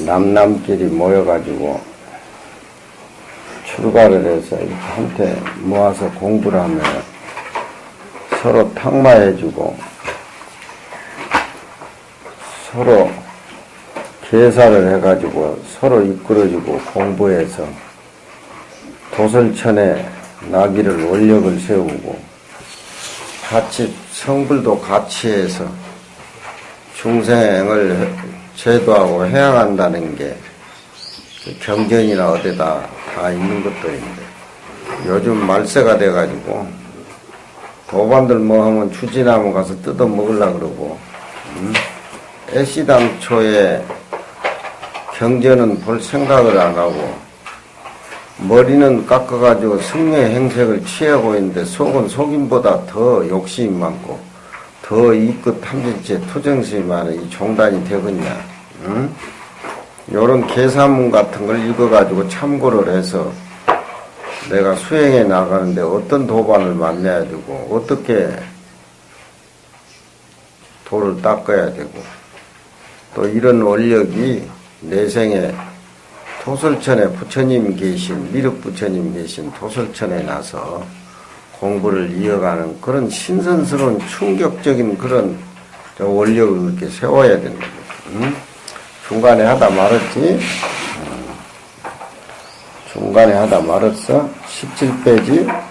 남남끼리 모여가지고 출가를 해서 이렇게 한테 모아서 공부를 하면 서로 탁마해주고 서로 계사를 해가지고 서로 이끌어주고 공부해서 도설천에 나기를 원력을 세우고 같이 성불도 같이 해서 중생을 제도하고 해양한다는 게 경전이나 어디다 다 있는 것들인데 요즘 말세가 돼가지고 도반들 뭐 하면 추진하면 가서 뜯어 먹으려고 그러고 애시당초에 경전은 볼 생각을 안 하고 머리는 깎아가지고 승려의 행색을 취하고 있는데 속은 속임보다 더 욕심이 많고 더 이끝 탐진체 투정심이 많은 이 종단이 되겠냐. 응? 요런 계사문 같은 걸 읽어가지고 참고를 해서 내가 수행해 나가는데 어떤 도반을 만나야 되고 어떻게 도를 닦아야 되고 또 이런 원력이 내생에 도설천에 부처님 계신 미륵 부처님 계신 도설천에 나서 공부를 이어가는 그런 신선스러운 충격적인 그런 원력을 이렇게 세워야 된다. 응? 중간에 하다 말았지? 중간에 하다 말았어? 17페이지?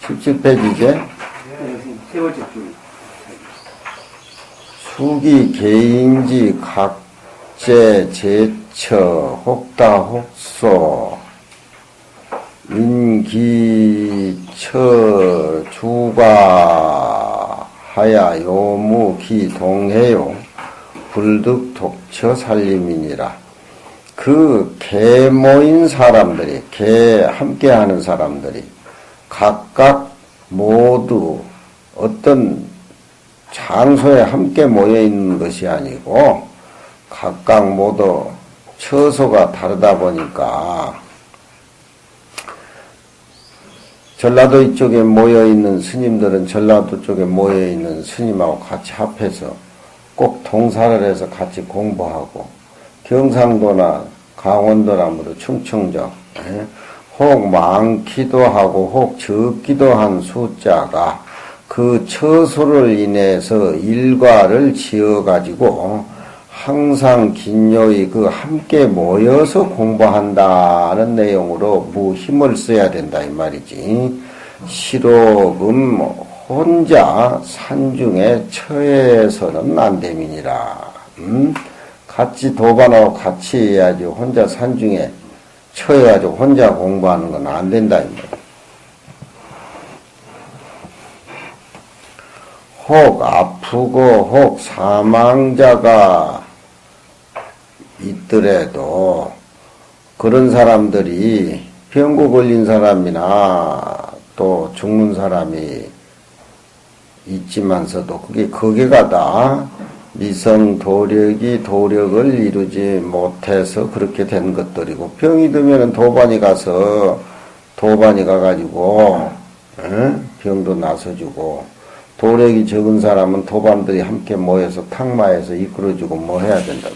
17페이지제? 세 번째 줄. 수기 개인지 각제 제처 혹다 혹소 인기처 주가 하야 요무기 동해요 불득 독처 살림이니라. 그 개 모인 사람들이 개 함께 하는 사람들이 각각 모두 어떤 장소에 함께 모여 있는 것이 아니고 각각 모두 처소가 다르다 보니까 전라도 이쪽에 모여 있는 스님들은 전라도 쪽에 모여 있는 스님하고 같이 합해서 꼭 동사를 해서 같이 공부하고 경상도나 강원도나 모두 충청도 혹 많기도 하고 혹 적기도 한 숫자가 그 처소를 인해서 일과를 지어가지고 항상 긴요히 그 함께 모여서 공부한다는 내용으로 힘을 써야 된다 이 말이지. 실록은 혼자 산중에 처해서는 안 됨이니라. 같이 도반하고 같이 해야지 혼자 산중에 처해가지고 혼자 공부하는 건 안 된다 이 말이야. 혹 아프고 혹 사망자가 있더라도 그런 사람들이 병고 걸린 사람이나 또 죽는 사람이 있지만서도 그게 거기가 다 미성 도력이 도력을 이루지 못해서 그렇게 된 것들이고 병이 들면은 도반이 가가지고 병도 나서주고 도력이 적은 사람은 도반들이 함께 모여서 탁마해서 이끌어주고 뭐 해야 된다고.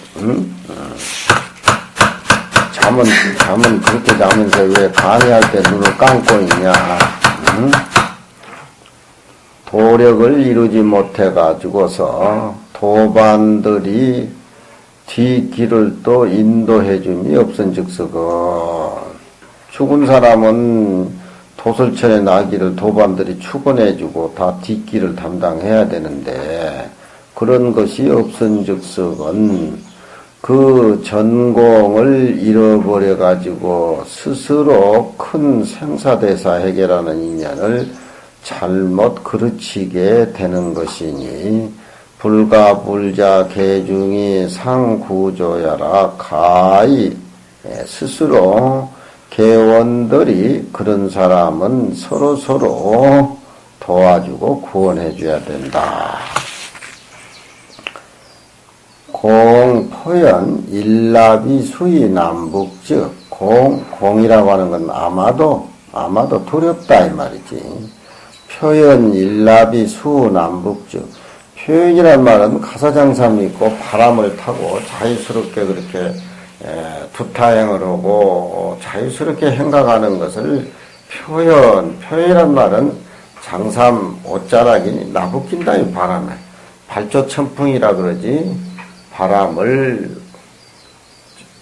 잠은 그렇게 자면서 왜 강의할 때 눈을 감고 있냐. 도력을 이루지 못해가지고서 도반들이 뒷길을 또 인도해줌이 없은즉서건 죽은 사람은 도설천에 나기를 도반들이 축원해주고 다 뒷길을 담당해야 되는데 그런 것이 없은즉서건 그 전공을 잃어버려가지고 스스로 큰 생사대사 해결하는 인연을 잘못 그르치게 되는 것이니 불가불자 개중이 상구조야라 가히 스스로 개원들이 그런 사람은 서로 도와주고 구원해줘야 된다. 공포연 일납이 수의 남북즉 공이라고 하는 건 아마도 두렵다 이 말이지. 표현 일납이 수남북즉. 표현이란 말은 가사장삼이 있고 바람을 타고 자유스럽게 그렇게 두타행을 하고 자유스럽게 행각하는 것을 표현이란 말은 장삼 옷자락이 나부낀다 이 바람에. 발조천풍이라 그러지. 바람을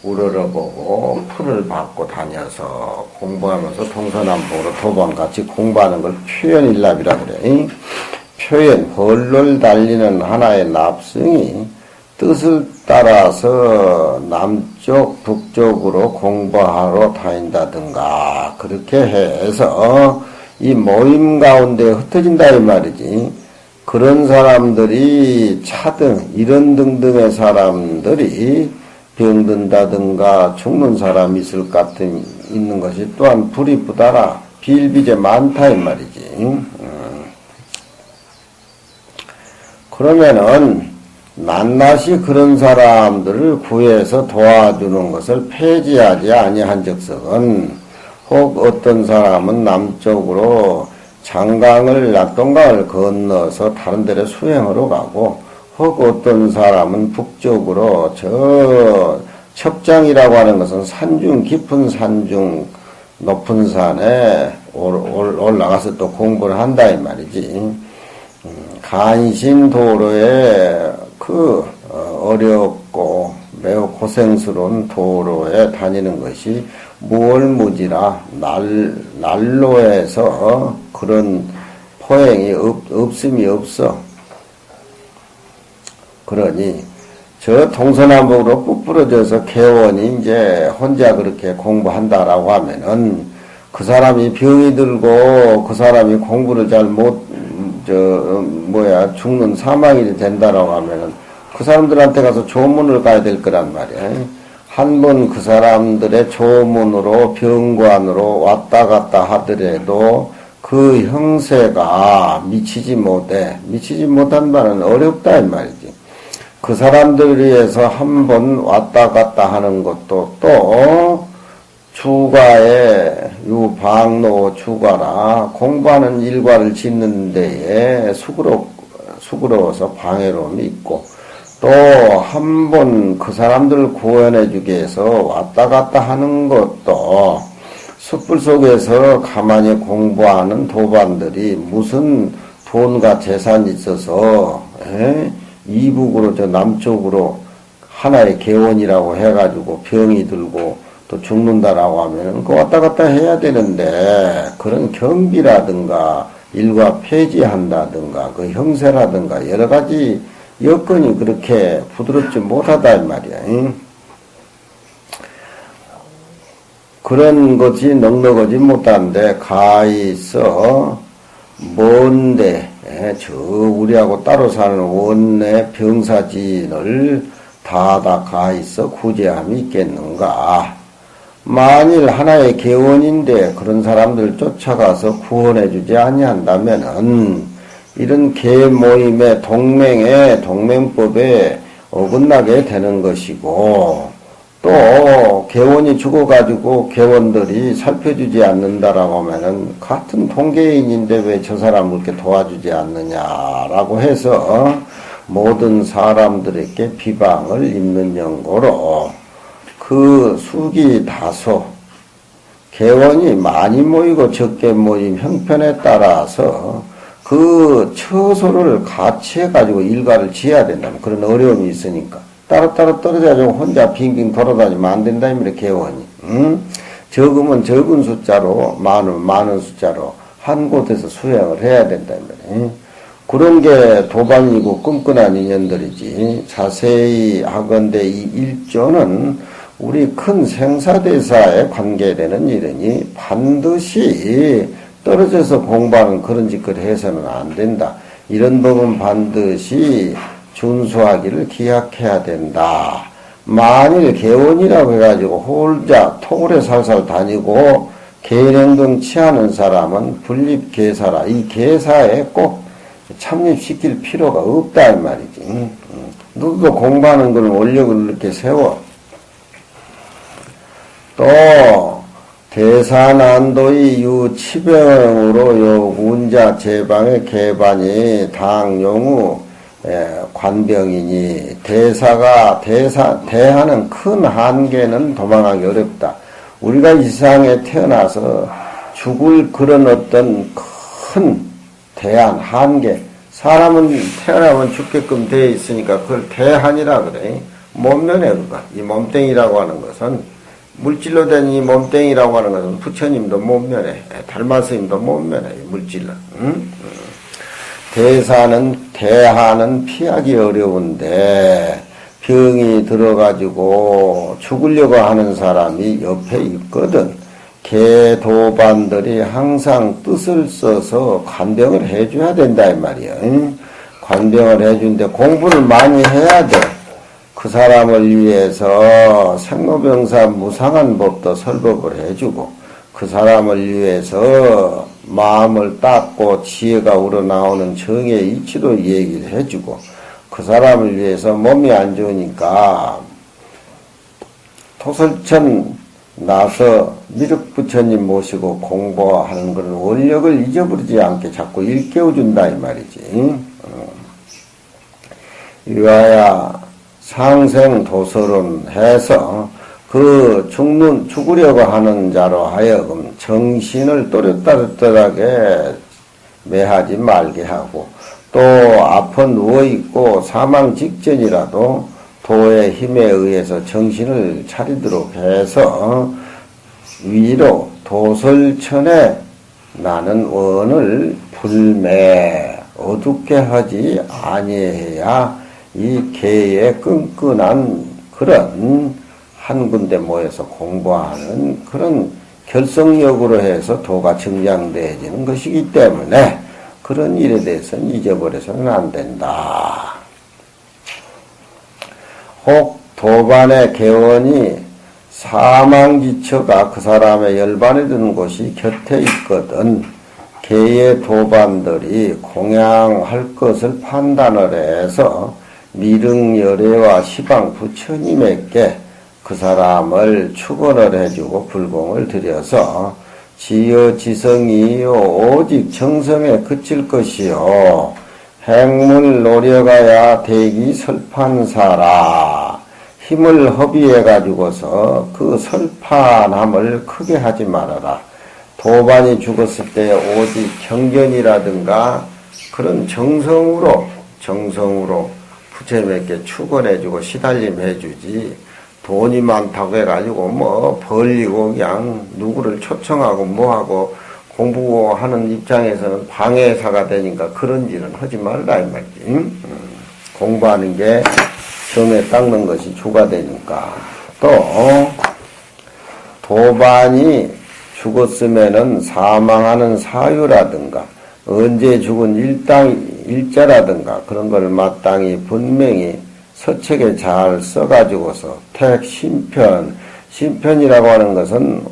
우러러보고 풀을 받고 다녀서 공부하면서 동서남북으로 도방같이 공부하는 걸 표현일납이라 그래. 표현, 헐롤 달리는 하나의 납승이 뜻을 따라서 남쪽, 북쪽으로 공부하러 다닌다든가 그렇게 해서 이 모임 가운데 흩어진다 이 말이지. 그런 사람들이 차등, 이런 등등의 사람들이 병든다든가 죽는 사람이 있을 것 같은 있는 것이 또한 불이 부다라 비일비재 많다 이 말이지. 그러면은 낱낱이 그런 사람들을 구해서 도와주는 것을 폐지하지 아니한 적석은 혹 어떤 사람은 남쪽으로 장강을 낙동강을 건너서 다른 데로 수행하러 가고 혹 어떤 사람은 북쪽으로 저 첩장이라고 하는 것은 산중 깊은 산중 높은 산에 올라가서 또 공부를 한다 이 말이지. 간신도로에 그 어렵고 매우 고생스러운 도로에 다니는 것이 무얼무지라 난로에서 그런 포행이 없음이 없어. 그러니 저 동서남북으로 뿔뿔어져서 개원이 이제 혼자 그렇게 공부한다라고 하면은 그 사람이 병이 들고 그 사람이 공부를 잘 죽는 사망이 된다라고 하면은 그 사람들한테 가서 조문을 가야 될 거란 말이야. 한 번 그 사람들의 조문으로 병관으로 왔다 갔다 하더라도 그 형세가 미치지 못한 말은 어렵다 이 말이지. 그 사람들 위해서 한 번 왔다 갔다 하는 것도 또 주가에 유방로 주가라 공부하는 일과를 짓는 데에 수고로워서 방해로움이 있고 또 한 번 그 사람들을 구원해 주기 위해서 왔다 갔다 하는 것도 숯불 속에서 가만히 공부하는 도반들이 무슨 돈과 재산이 있어서 이북으로 저 남쪽으로 하나의 개원이라고 해가지고 병이 들고 또 죽는다라고 하면은 그 왔다 갔다 해야 되는데 그런 경비라든가 일과 폐지한다든가 그 형세라든가 여러 가지 여건이 그렇게 부드럽지 못하다 이 말이야. 그런 것이 넉넉하지 못한데 가있어 먼데 저 우리하고 따로 사는 원내 병사진을 다다 가있어 구제함이 있겠는가. 만일 하나의 개원인데 그런 사람들 쫓아가서 구원해 주지 아니한다면은 이런 개모임의 동맹법에 어긋나게 되는 것이고 또 개원이 죽어가지고 개원들이 살펴주지 않는다라고 하면은 같은 동계인인데 왜 저 사람을 이렇게 도와주지 않느냐라고 해서 모든 사람들에게 비방을 입는 연고로 그 수기 다소 개원이 많이 모이고 적게 모임 형편에 따라서 그 처소를 같이 해가지고 일가를 지어야 된다는 그런 어려움이 있으니까 따로따로 떨어져가지고 혼자 빙빙 돌아다니면 안 된다 이말이야 개원이. 적으면 적은 숫자로 많은 숫자로 한 곳에서 수행을 해야 된다 이말이야. 그런 게 도반이고 끈끈한 인연들이지. 자세히 하건대 이 일조는 우리 큰 생사대사에 관계되는 일이니 반드시 떨어져서 공부하는 그런 짓을 해서는 안 된다. 이런 법은 반드시 준수하기를 기약해야 된다. 만일 개원이라고 해가지고 홀자 토굴에 살살 다니고 개행등 취하는 사람은 분립계사라. 이 계사에 꼭 참립시킬 필요가 없다 이 말이지. 너도 공부하는 건 원력을 이렇게 세워. 또 대사난도의 유치병으로 요 운자 제방의 개반이 당용우 관병이니 대하는 큰 한계는 도망하기 어렵다. 우리가 이 세상에 태어나서 죽을 그런 어떤 큰 대한 한계, 사람은 태어나면 죽게끔 되어 있으니까 그걸 대한이라 그래. 못 면해 그거. 이 몸뚱이라고 하는 것은 물질로 된 이 몸뚱이라고 하는 것은 부처님도 못 면해. 달마스님도 못 면해. 물질로. 응? 대하는 피하기 어려운데 병이 들어가지고 죽으려고 하는 사람이 옆에 있거든. 개도반들이 항상 뜻을 써서 관병을 해줘야 된다 이 말이야. 응? 관병을 해주는데 공부를 많이 해야 돼. 그 사람을 위해서 생로병사 무상한 법도 설법을 해주고 그 사람을 위해서 마음을 닦고 지혜가 우러나오는 정의 이치도 얘기를 해주고 그 사람을 위해서 몸이 안 좋으니까 토설천 나서 미륵부처님 모시고 공부하는 그런 원력을 잊어버리지 않게 자꾸 일깨워준다 이 말이지. 이와야 상생도설은 해서 그 죽으려고 하는 자로 하여금 정신을 또렷또렷하게 매하지 말게 하고 또 아파 누워있고 사망 직전이라도 도의 힘에 의해서 정신을 차리도록 해서 위로 도설천에 나는 원을 불매 어둡게 하지 아니해야 이 개의 끈끈한 그런 한 군데 모여서 공부하는 그런 결성력으로 해서 도가 증장되어지는 것이기 때문에 그런 일에 대해서는 잊어버려서는 안 된다. 혹 도반의 개원이 사망지처가 그 사람의 열반에 드는 곳이 곁에 있거든 개의 도반들이 공양할 것을 판단을 해서 미릉열애와 시방 부처님에게 그 사람을 축원을 해주고 불공을 드려서 지어지성이요 오직 정성에 그칠 것이요 행물 노려가야 대기 설판사라 힘을 허비해 가지고서 그 설판함을 크게 하지 말아라. 도반이 죽었을 때 오직 경견이라든가 그런 정성으로 부처님에게 축원해주고 시달림해주지 돈이 많다고 해가지고 뭐 벌리고 그냥 누구를 초청하고 뭐하고 공부하는 입장에서는 방해사가 되니까 그런 일은 하지 말라 이 말이지. 공부하는 게 정에 닦는 것이 주가 되니까. 또 도반이 죽었으면은 사망하는 사유라든가 언제 죽은 일자라든가 그런 걸 마땅히 분명히 서책에 잘 써가지고서 신편이라고 하는 것은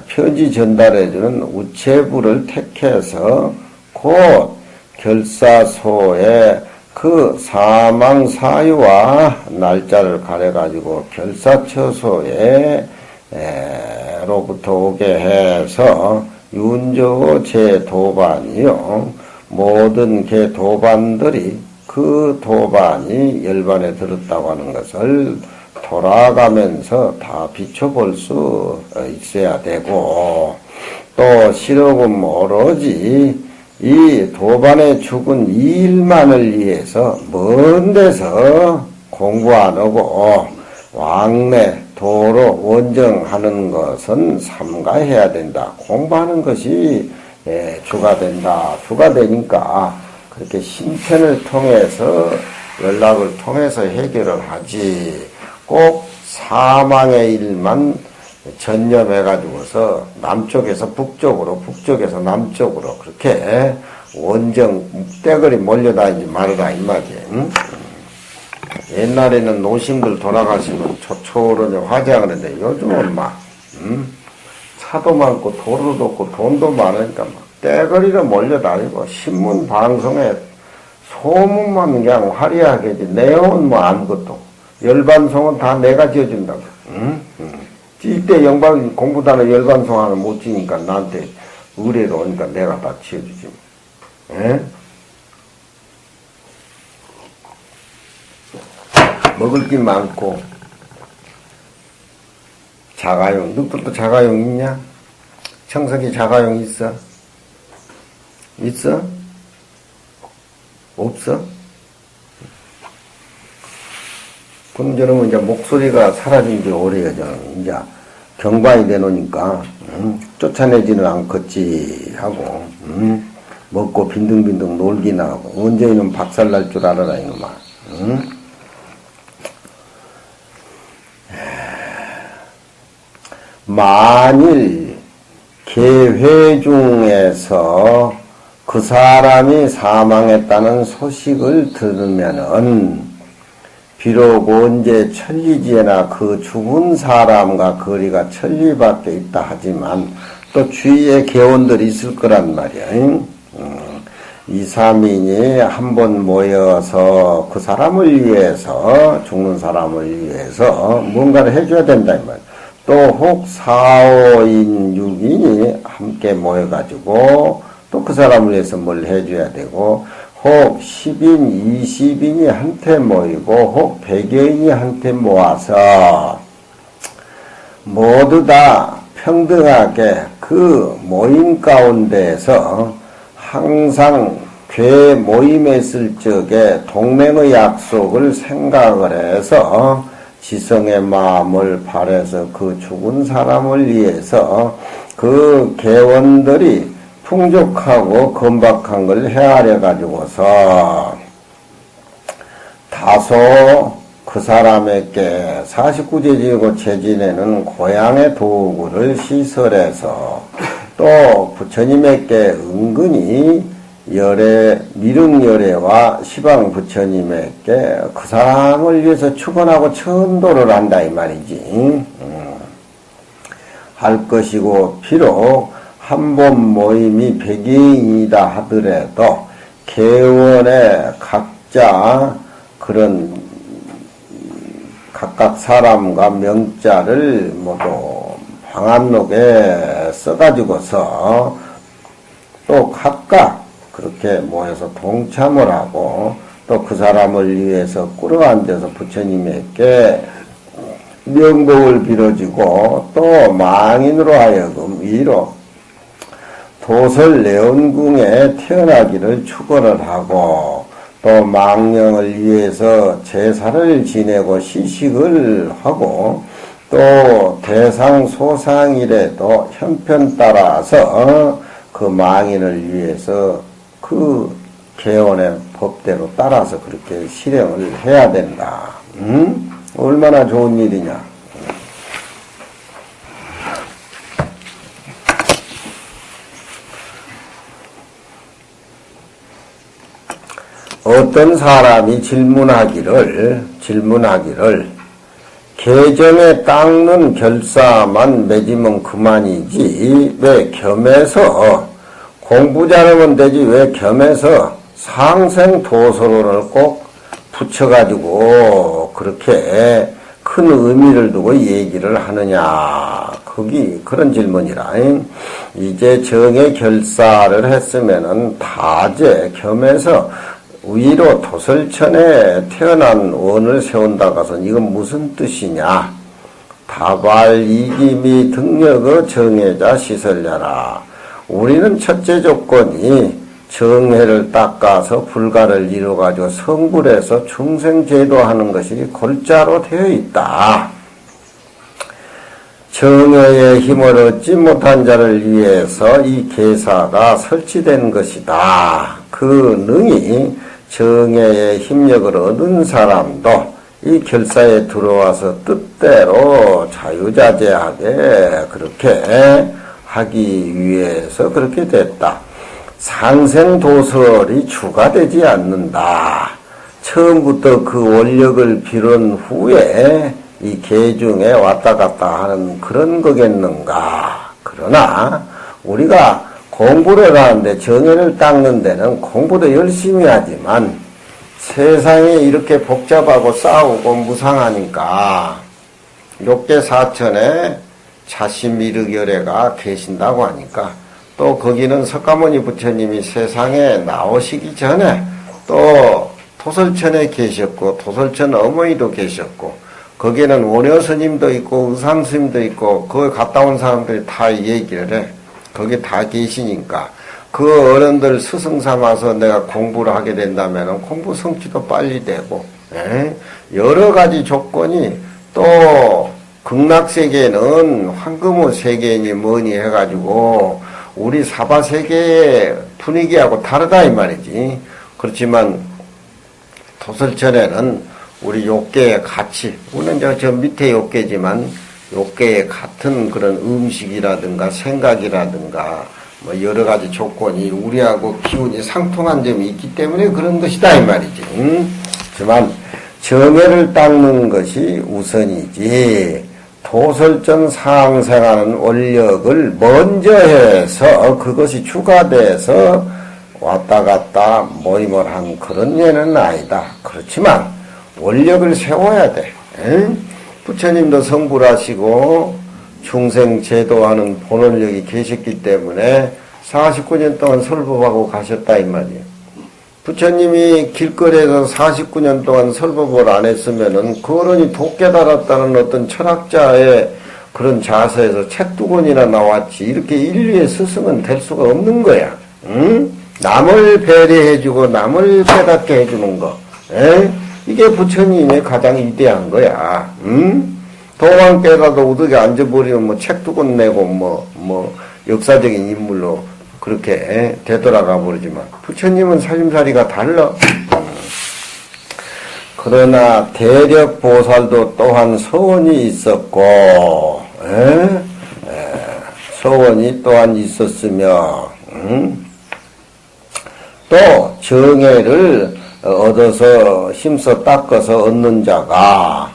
편지 전달해주는 우체부를 택해서 곧 결사소에 그 사망 사유와 날짜를 가려가지고 결사처소에 로부터 오게 해서 윤조 제 도반이요 모든 개 도반들이 그 도반이 열반에 들었다고 하는 것을 돌아가면서 다 비춰볼 수 있어야 되고 또 실록은 오로지 이 도반에 죽은 이 일만을 위해서 먼 데서 공부 안 하고 왕래 도로 원정하는 것은 삼가해야 된다. 공부하는 것이 주가 된다. 주가 되니까 그렇게 신편을 통해서 연락을 통해서 해결을 하지 꼭 사망의 일만 전념해가지고서 남쪽에서 북쪽으로 북쪽에서 남쪽으로 그렇게 원정 떼거리 몰려다니지 말아라 이 말이에요. 응? 옛날에는 노심들 돌아가시면 초초르게 화제하는 건데 요즘은 막 차도 많고 도로도 없고 돈도 많으니까 막 떼거리로 몰려다니고 신문 방송에 소문만 그냥 화려하게 하지 내용은 뭐 아무것도 열반송은 다 내가 지어준다고. 이때 영방 공부단을 열반송 하나 못 지니까 나한테 의뢰로 오니까 내가 다 지어주지. 에? 먹을 게 많고 자가용, 너들도 자가용 있냐? 청석이 자가용 있어? 있어? 없어? 그럼 저놈은 이제 목소리가 사라진 지 오래요. 저는 이제 경관이 되노니까 쫓아내지는 않겠지 하고 먹고 빈둥빈둥 놀기나 하고 언제 이놈 박살날 줄 알아라 이놈아. 만일 계회 중에서 그 사람이 사망했다는 소식을 들으면은 비록 언제 천리지에나 그 죽은 사람과 거리가 천리밖에 있다 하지만 또 주위에 개원들이 있을 거란 말이야. 2, 3인이 한 번 모여서 그 사람을 위해서 죽는 사람을 위해서 뭔가를 해줘야 된다 이 말이야. 또 혹 4, 5인, 6인이 함께 모여가지고 또 그 사람을 위해서 뭘 해줘야 되고 혹 10인, 20인이 한테 모이고 혹 100여인이 한테 모아서 모두 다 평등하게 그 모임 가운데에서 항상 괴 모임에 있을 적에 동맹의 약속을 생각을 해서 지성의 마음을 발해서 그 죽은 사람을 위해서 그 개원들이 풍족하고 건박한 걸 헤아려 가지고서 다소 그 사람에게 49제지고 제진에는 고향의 도구를 시설해서 또 부처님에게 은근히 미륵열애와 시방 부처님에게 그 사람을 위해서 축원하고 천도를 한다 이 말이지. 할 것이고 비록 한 번 모임이 100인이다 하더라도 개원의 각자 그런 각각 사람과 명자를 모두 방안록에 써가지고서 또 각각 그렇게 모여서 동참을 하고 또 그 사람을 위해서 꿇어앉아서 부처님에게 명복을 빌어주고 또 망인으로 하여금 위로 도설 내원궁에 태어나기를 축원을 하고 또 망령을 위해서 제사를 지내고 시식을 하고 또 대상 소상이라도 형편 따라서 그 망인을 위해서 그 개원의 법대로 따라서 그렇게 실행을 해야 된다. 얼마나 좋은 일이냐. 어떤 사람이 질문하기를 계정에 닦는 결사만 맺으면 그만이지 왜 겸해서 공부 잘하면 되지 왜 겸해서 상생도서론을 꼭 붙여가지고 그렇게 큰 의미를 두고 얘기를 하느냐. 그런 질문이라. 이제 정의 결사를 했으면은 다제 겸해서 위로 도설천에 태어난 원을 세운다고 해서 이건 무슨 뜻이냐. 다발 이기미 등력의 정해자 시설려라. 우리는 첫째 조건이 정해를 닦아서 불가를 이루어가지고 성불해서 중생제도하는 것이 골자로 되어 있다. 정해의 힘을 얻지 못한 자를 위해서 이 계사가 설치된 것이다. 그 능히 정해의 힘력을 얻은 사람도 이 결사에 들어와서 뜻대로 자유자재하게 그렇게 하기 위해서 그렇게 됐다. 상생도설이 추가되지 않는다. 처음부터 그 원력을 빌은 후에 이 계중에 왔다 갔다 하는 그런 거겠는가. 그러나 우리가 공부를 하는데 정해를 닦는 데는 공부도 열심히 하지만 세상에 이렇게 복잡하고 싸우고 무상하니까 욕계 사천에 자신미륵열애가 계신다고 하니까 또 거기는 석가모니 부처님이 세상에 나오시기 전에 또 토설천에 계셨고 토설천 어머니도 계셨고 거기에는 원효스님도 있고 의상스님도 있고 거기 갔다 온 사람들이 다 얘기를 해. 거기 다 계시니까 그 어른들 스승 삼아서 내가 공부를 하게 된다면 공부 성취도 빨리 되고 여러 가지 조건이 또 극락세계는 황금의 세계니 뭐니 해가지고 우리 사바세계의 분위기하고 다르다 이 말이지. 그렇지만 토설천에는 우리 욕계에 같이 우리는 저 밑에 욕계지만 욕계에 같은 그런 음식이라든가 생각이라든가 뭐 여러 가지 조건이 우리하고 기운이 상통한 점이 있기 때문에 그런 것이다 이 말이지. 하지만 정해를 닦는 것이 우선이지 토설전 상생하는 원력을 먼저 해서 그것이 추가돼서 왔다 갔다 모임을 한 그런 예는 아니다. 그렇지만 원력을 세워야 돼. 부처님도 성불하시고 중생 제도하는 본원력이 계셨기 때문에 49년 동안 설법하고 가셨다 이 말이에요. 부처님이 길거리에서 49년 동안 설법을 안 했으면은 그 어른이 독 깨달았다는 어떤 철학자의 그런 자세에서 책 두 권이나 나왔지 이렇게 인류의 스승은 될 수가 없는 거야. 응? 남을 배려해주고 남을 깨닫게 해주는 거. 이게 부처님의 가장 위대한 거야. 도만 깨닫아도 우덕에 앉아버리면 뭐 책 두 권 내고 뭐 역사적인 인물로 그렇게 되돌아가 버리지만 부처님은 살림살이가 달라. 그러나 대력보살도 또한 서원이 있었고 서원이 또한 있었으며 또 정해를 얻어서 힘써 닦아서 얻는 자가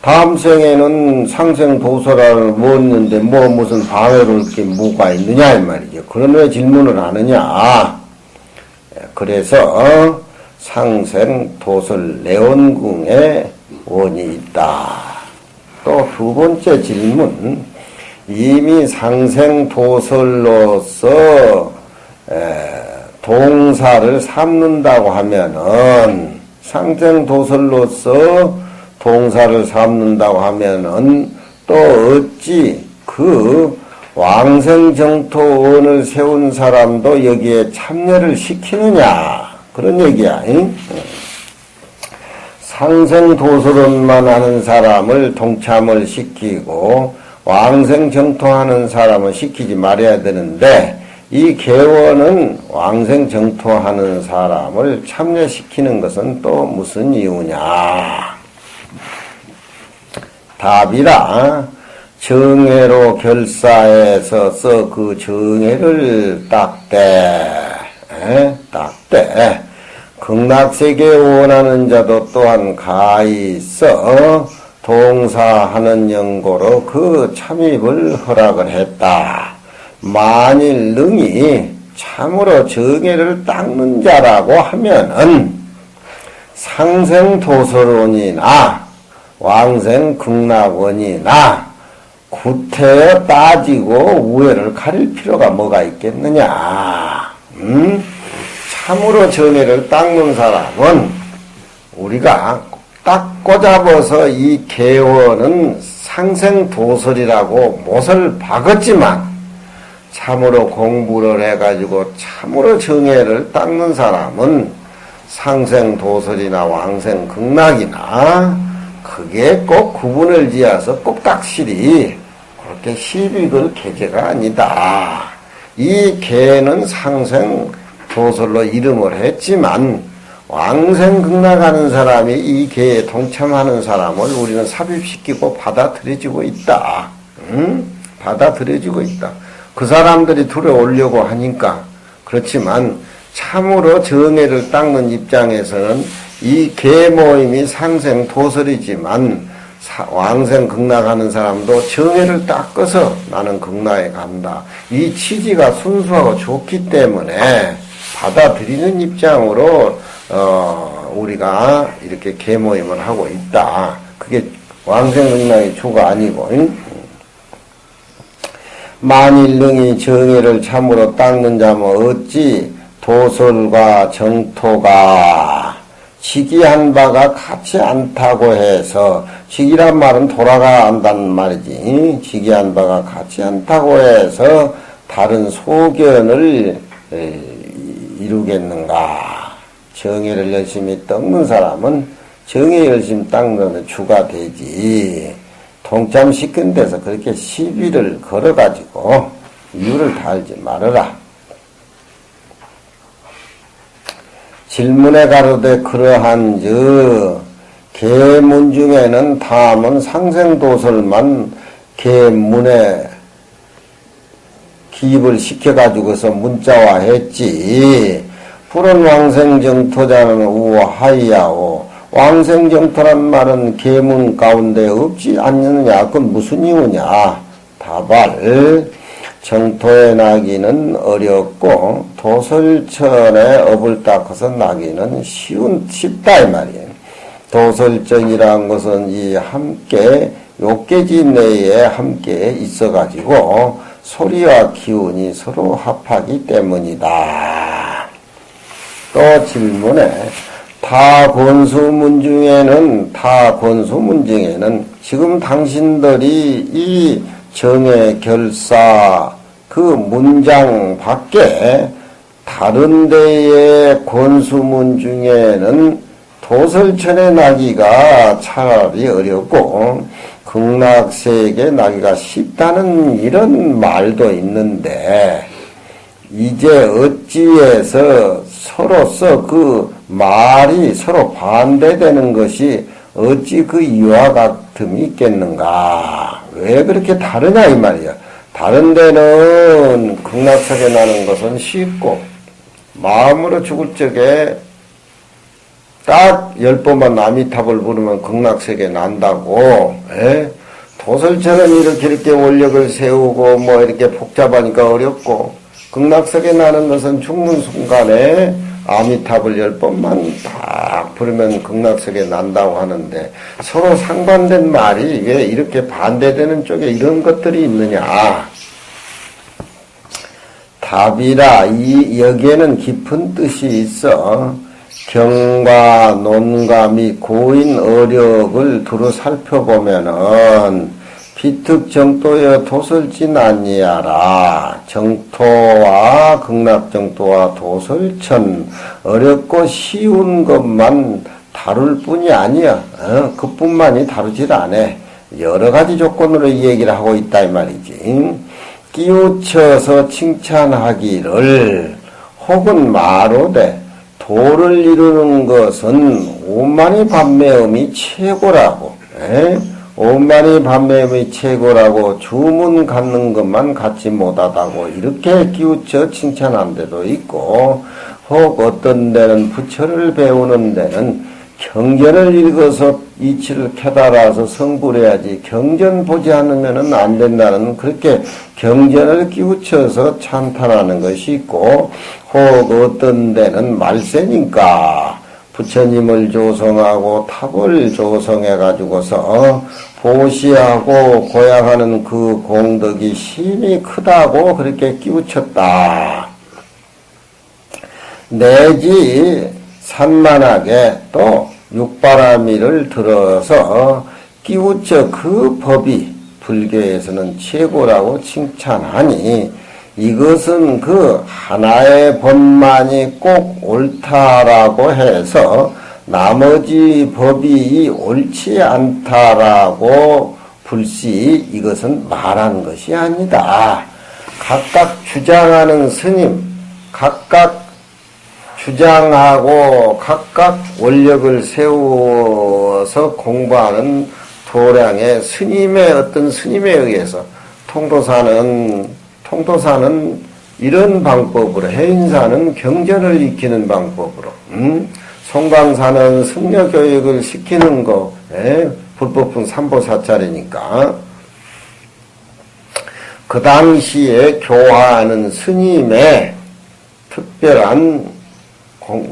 다음 생에는 상생도설을 모았는데 뭐 무슨 방해를 올 게 뭐가 있느냐 이 말이죠. 그런 왜 질문을 하느냐. 그래서 상생도설 내원궁에 원이 있다. 또 두 번째 질문. 이미 상생도설로서 동사를 삼는다고 하면은 상생도설로서 동사를 삼는다고 하면은 또 어찌 그 왕생정토원을 세운 사람도 여기에 참여를 시키느냐 그런 얘기야. 응? 상생도설원만 하는 사람을 동참을 시키고 왕생정토하는 사람은 시키지 말아야 되는데 이 개원은 왕생정토하는 사람을 참여시키는 것은 또 무슨 이유냐. 답이라 정해로 결사해서 그 정해를 닦되 극락세계에 원하는 자도 또한 가히 있어 동사하는 연고로 그 참입을 허락을 했다. 만일 능히 참으로 정해를 닦는 자라고 하면은 상생도설원이나 왕생극락원이나 구태여 따지고 우애를 가릴 필요가 뭐가 있겠느냐. 참으로 정해를 닦는 사람은 우리가 딱 꼬잡아서 이 개원은 상생도설이라고 못을 박았지만 참으로 공부를 해가지고 참으로 정해를 닦는 사람은 상생도설이나 왕생극락이나 그게 꼭 구분을 지어서 꼭 확실히 그렇게 시비걸 계제가 아니다. 이 개는 상생도설로 이름을 했지만 왕생극락하는 사람이 이 개에 동참하는 사람을 우리는 삽입시키고 받아들여주고 있다. 받아들여주고 있다. 그 사람들이 들어오려고 하니까. 그렇지만 참으로 정해를 닦는 입장에서는 이 계모임이 상생도설이지만 왕생극락하는 사람도 정해를 닦아서 나는 극락에 간다. 이 취지가 순수하고 좋기 때문에 받아들이는 입장으로 우리가 이렇게 계모임을 하고 있다. 그게 왕생극락의 주가 아니고. 만일 능히 정의를 참으로 닦는 자면 어찌 도설과 정토가 직이한 바가 같지 않다고 해서, 직이란 말은 돌아가 한다는 말이지, 직이한 바가 같지 않다고 해서 다른 소견을 이루겠는가. 정의를 열심히 닦는 사람은 정의 열심히 닦는 주가 되지, 동참 시킨 데서 그렇게 시비를 걸어가지고 이유를 달지 말아라. 질문에 가로되 그러한즉 계문 중에는 다음은 상생도설만 계문에 기입을 시켜가지고서 문자화했지. 푸른 왕생정토자는 우하이야오. 왕생정토란 말은 계문 가운데 없지 않느냐. 그건 무슨 이유냐. 다발 정토에 나기는 어렵고 도설천에 업을 닦아서 나기는 쉽다 이 말이에요. 도설천이란 것은 이 함께 욕계지 내에 함께 있어가지고 소리와 기운이 서로 합하기 때문이다. 또 질문에 타 권수문 중에는 지금 당신들이 이 정의 결사 그 문장 밖에 다른 데의 권수문 중에는 도설천에 나기가 차라리 어렵고 극락세계에 나기가 쉽다는 이런 말도 있는데, 이제 어찌해서 서로서 그 말이 서로 반대되는 것이 어찌 그 이와 같음이 있겠는가. 왜 그렇게 다르냐 이 말이야. 다른 데는 극락세계 나는 것은 쉽고 마음으로 죽을 적에 딱 10번만 아미타불 부르면 극락세계 난다고. 도설처럼 이렇게 원력을 세우고 뭐 이렇게 복잡하니까 어렵고, 극락세계 나는 것은 죽는 순간에 아미타불 10번만 딱 부르면 극락세계 난다고 하는데, 서로 상반된 말이 왜 이렇게 반대되는 쪽에 이런 것들이 있느냐. 답이라. 여기에는 깊은 뜻이 있어. 경과, 논가 및 고인 어력을 두루 살펴보면은 비특정토여 도설진 아니하라. 정토와 극락정토와 도설천 어렵고 쉬운 것만 다룰 뿐이 아니야. 그뿐만이 다루질 않아. 여러 가지 조건으로 이 얘기를 하고 있다 이 말이지. 끼우쳐서 칭찬하기를 혹은 마로되 도를 이루는 것은 오만이 반매음이 최고라고. 오만이 반매음이 최고라고 주문 갖는 것만 갖지 못하다고 이렇게 끼우쳐 칭찬한 데도 있고, 혹 어떤 데는 부처를 배우는 데는 경전을 읽어서 이치를 깨달아서 성불해야지 경전 보지 않으면 안 된다는, 그렇게 경전을 끼우쳐서 찬탄하는 것이 있고, 혹 어떤 데는 말세니까 부처님을 조성하고 탑을 조성해 가지고서 보시하고 고양하는 그 공덕이 심히 크다고 그렇게 끼우쳤다. 내지 산만하게 또 육바라밀을 들어서 끼우쳐 그 법이 불교에서는 최고라고 칭찬하니, 이것은 그 하나의 법만이 꼭 옳다라고 해서 나머지 법이 옳지 않다라고 불시 이것은 말한 것이 아니다. 각각 주장하는 스님, 각각 주장하고 각각 원력을 세워서 공부하는 도량의 스님의 어떤 스님에 의해서, 통도사는 이런 방법으로, 해인사는 경전을 익히는 방법으로, 송강사는 승려교육을 시키는 거, 불법품 삼보사찰이니까 그 당시에 교화하는 스님의 특별한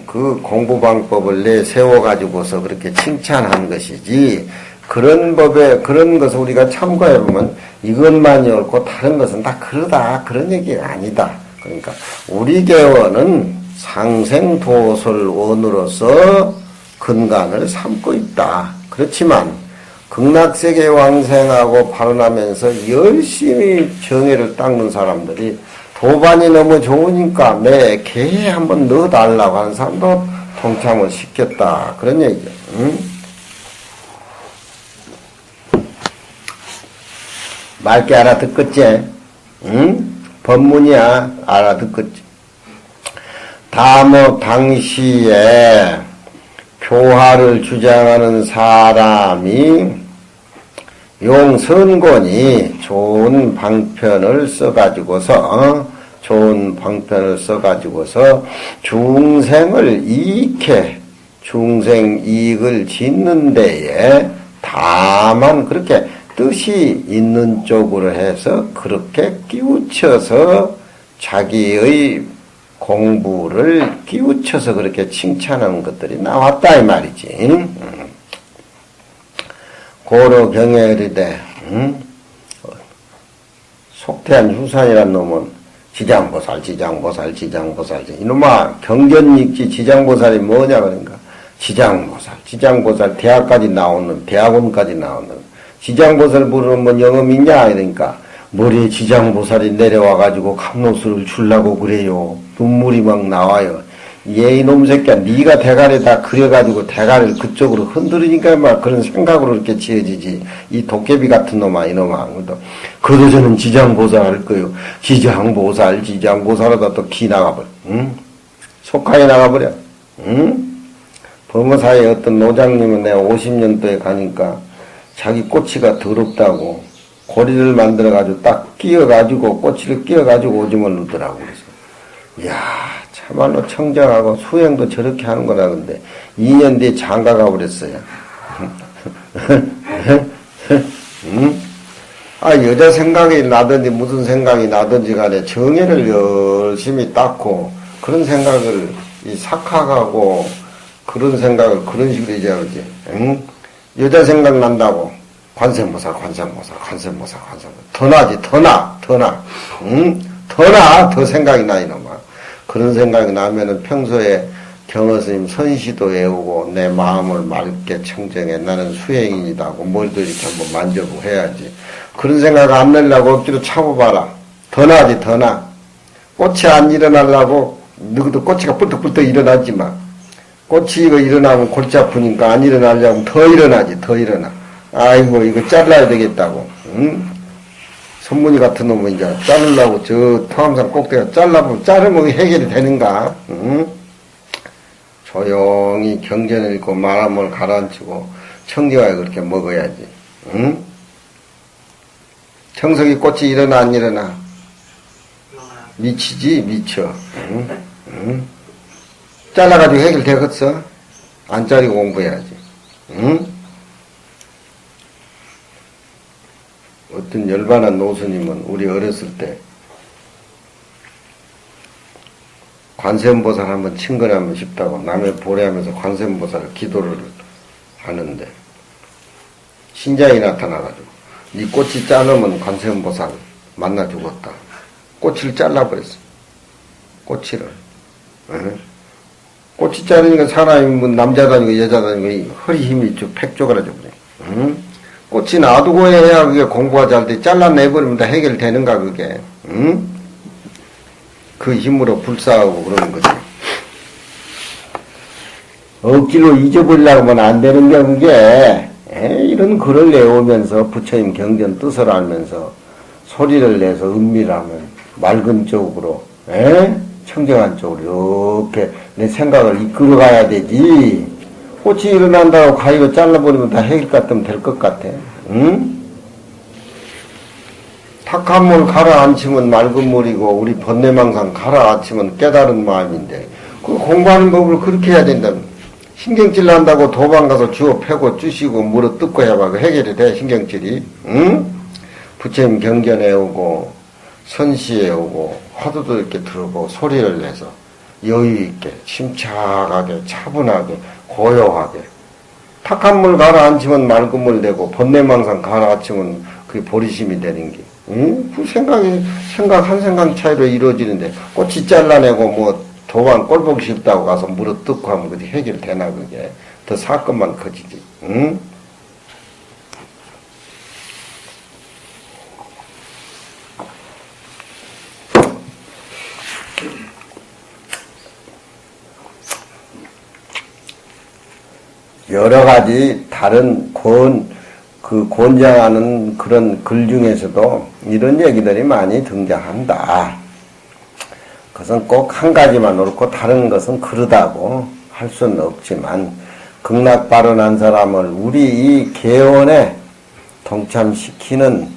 그 공부 방법을 내세워가지고서 그렇게 칭찬한 것이지, 그런 것을 우리가 참고해보면 이것만이 옳고 다른 것은 다 그러다. 그런 얘기가 아니다. 그러니까 우리 개원은 상생도설원으로서 근간을 삼고 있다. 그렇지만 극락세계 왕생하고 발언하면서 열심히 정예를 닦는 사람들이 도반이 너무 좋으니까 매 개에 한번 넣어달라고 하는 사람도 동참을 시켰다. 그런 얘기죠. 응? 맑게 알아듣겠지? 응? 법문이야. 알아듣겠지? 다뭐 당시에 교화를 주장하는 사람이 용선곤이 좋은 방편을 써가지고서 중생을 이익해 중생 이익을 짓는 데에 다만 그렇게 뜻이 있는 쪽으로 해서 그렇게 끼우쳐서 자기의 공부를 끼우쳐서 그렇게 칭찬하는 것들이 나왔다 이 말이지. 고로 경애리되 속태한 후산이란 놈은 지장보살 이놈아 경전익지 지장보살이 뭐냐 그러니까 지장보살 대학까지 나오는 대학원까지 나오는 지장보살 부르면 영음 있냐 그러니까 머리에 지장보살이 내려와가지고 감로수를 주려고 그래요. 눈물이 막 나와요. 얘 이놈 새끼야 네가 대가리에다 그려가지고 대가리를 그쪽으로 흔들으니까 막 그런 생각으로 이렇게 지어지지. 이 도깨비 같은 놈아 이놈아. 그래도 저는 지장보살 할 거요. 지장보살하다 또 기 나가버려. 응? 속하게 나가버려. 응? 범어사에 어떤 노장님은 내가 50년도에 가니까 자기 꼬치가 더럽다고 고리를 만들어가지고 딱 끼어가지고 꼬치를 끼어가지고 오줌을 누더라고. 그래서 이야 참말로 청정하고 수행도 저렇게 하는 거라. 근데 2년 뒤에 장가가 버렸어요. 응? 여자 생각이 나든지 무슨 생각이 나든지 간에 정예를 열심히 닦고 그런 생각을 삭학하고 그런 생각을 그런 식으로 이제 하지. 응? 여자 생각 난다고 관세모사 더 나지 더 나. 응? 더 생각이 나 이놈아. 그런 생각이 나면은 평소에 경허스님 선시도 외우고 내 마음을 맑게 청정해 나는 수행인이다 하고 뭘도 이렇게 한번 만져보고 해야지. 그런 생각 안 내려고 억지로 참아봐라. 더 나지 더 나. 꽃이 안 일어나려고 너희도 꼬치가 뿔떡뿔떡 일어나지만 꽃이 이거 일어나면 골치 아프니까 안 일어나려면 더 일어나지 더 일어나. 아이고 이거 잘라야 되겠다고. 응? 손문이 같은 놈은 이제 자르려고 저 토암산 꼭대기가 자르면 해결이 되는가? 응? 조용히 경전을 읽고 말함을 가라앉히고 청정하게 그렇게 먹어야지. 응? 청석이 꽃이 일어나 안 일어나? 미치지 미쳐. 응? 응? 잘라가지고 해결되겠어? 안 자르고 공부해야지. 응? 어떤 열반한 노스님은 우리 어렸을 때 관세음보살 한번 친근하면 싶다고 남의 보례하면서 관세음보살 기도를 하는데 신장이 나타나가지고 네 꽃이 자르면 관세음보살 만나 죽었다. 꼬치를 잘라버렸어. 꼬치를. 응? 꼬치 자르니까 사람이 뭐 남자도 아니고 여자도 아니고 허리 힘이 쭉 팩 쪼그라져 버려. 응? 꽃이 놔두고 해야 그게 공부가 잘 돼. 잘라내버리면 다 해결되는가 그게. 응? 그 힘으로 불사하고 그러는 거지. 억지로 잊어버리려고 하면 안 되는 게 그게. 이런 글을 내오면서 부처님 경전 뜻을 알면서 소리를 내서 은밀하면 맑은 쪽으로 청정한 쪽으로 이렇게 내 생각을 이끌어가야 되지. 꽃이 일어난다고 가위로 잘라버리면 다 해결 같으면 될 것 같아. 응? 탁한 물 가라앉히면 맑은 물이고 우리 번뇌망상 가라앉히면 깨달은 마음인데 그 공부하는 법을 그렇게 해야 된다면 신경질 난다고 도망 가서 주워 패고 쑤시고 물어 뜯고 해봐. 그 해결이 돼 신경질이. 응? 부처님 경전에 오고 선시에 오고 화두도 이렇게 들어보고 소리를 내서 여유있게, 침착하게, 차분하게, 고요하게. 탁한 물 가라앉히면 맑은 물 되고, 번뇌망상 가라앉히면 그게 보리심이 되는 게. 응? 그 한 생각 차이로 이루어지는데, 꽃이 잘라내고, 뭐, 도안 꼴 보기 쉽다고 가서 물어 뜯고 하면 그게 해결되나, 그게. 더 사건만 커지지. 응? 여러 가지 다른 권장하는 그런 글 중에서도 이런 얘기들이 많이 등장한다. 그것은 꼭 한 가지만 옳고 다른 것은 그르다고 할 수는 없지만, 극락 발언한 사람을 우리 이 개원에 동참시키는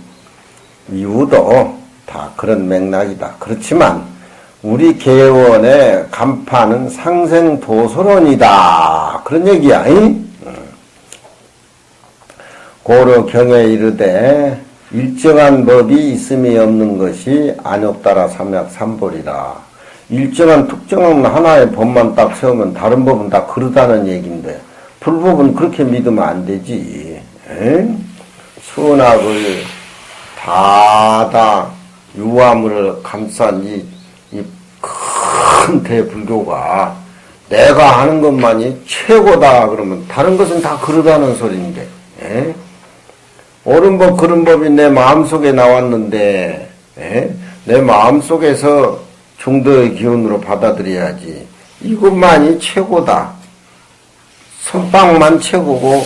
이유도 다 그런 맥락이다. 그렇지만, 우리 개원의 간판은 상생도서론이다. 그런 얘기야. 고려 경에 이르되 일정한 법이 있음이 없는 것이 안욕따라 삼약 삼벌이라. 일정한 특정한 하나의 법만 딱 세우면 다른 법은 다 그르다는 얘기인데, 불법은 그렇게 믿으면 안 되지. 수납을 다 유화물을 감싼 이 큰 대불교가 내가 하는 것만이 최고다 그러면 다른 것은 다 그러다는 소리인데, 옳은 법 그른 법이 내 마음속에 나왔는데, 내 마음속에서 중도의 기운으로 받아들여야지. 이것만이 최고다. 선빵만 최고고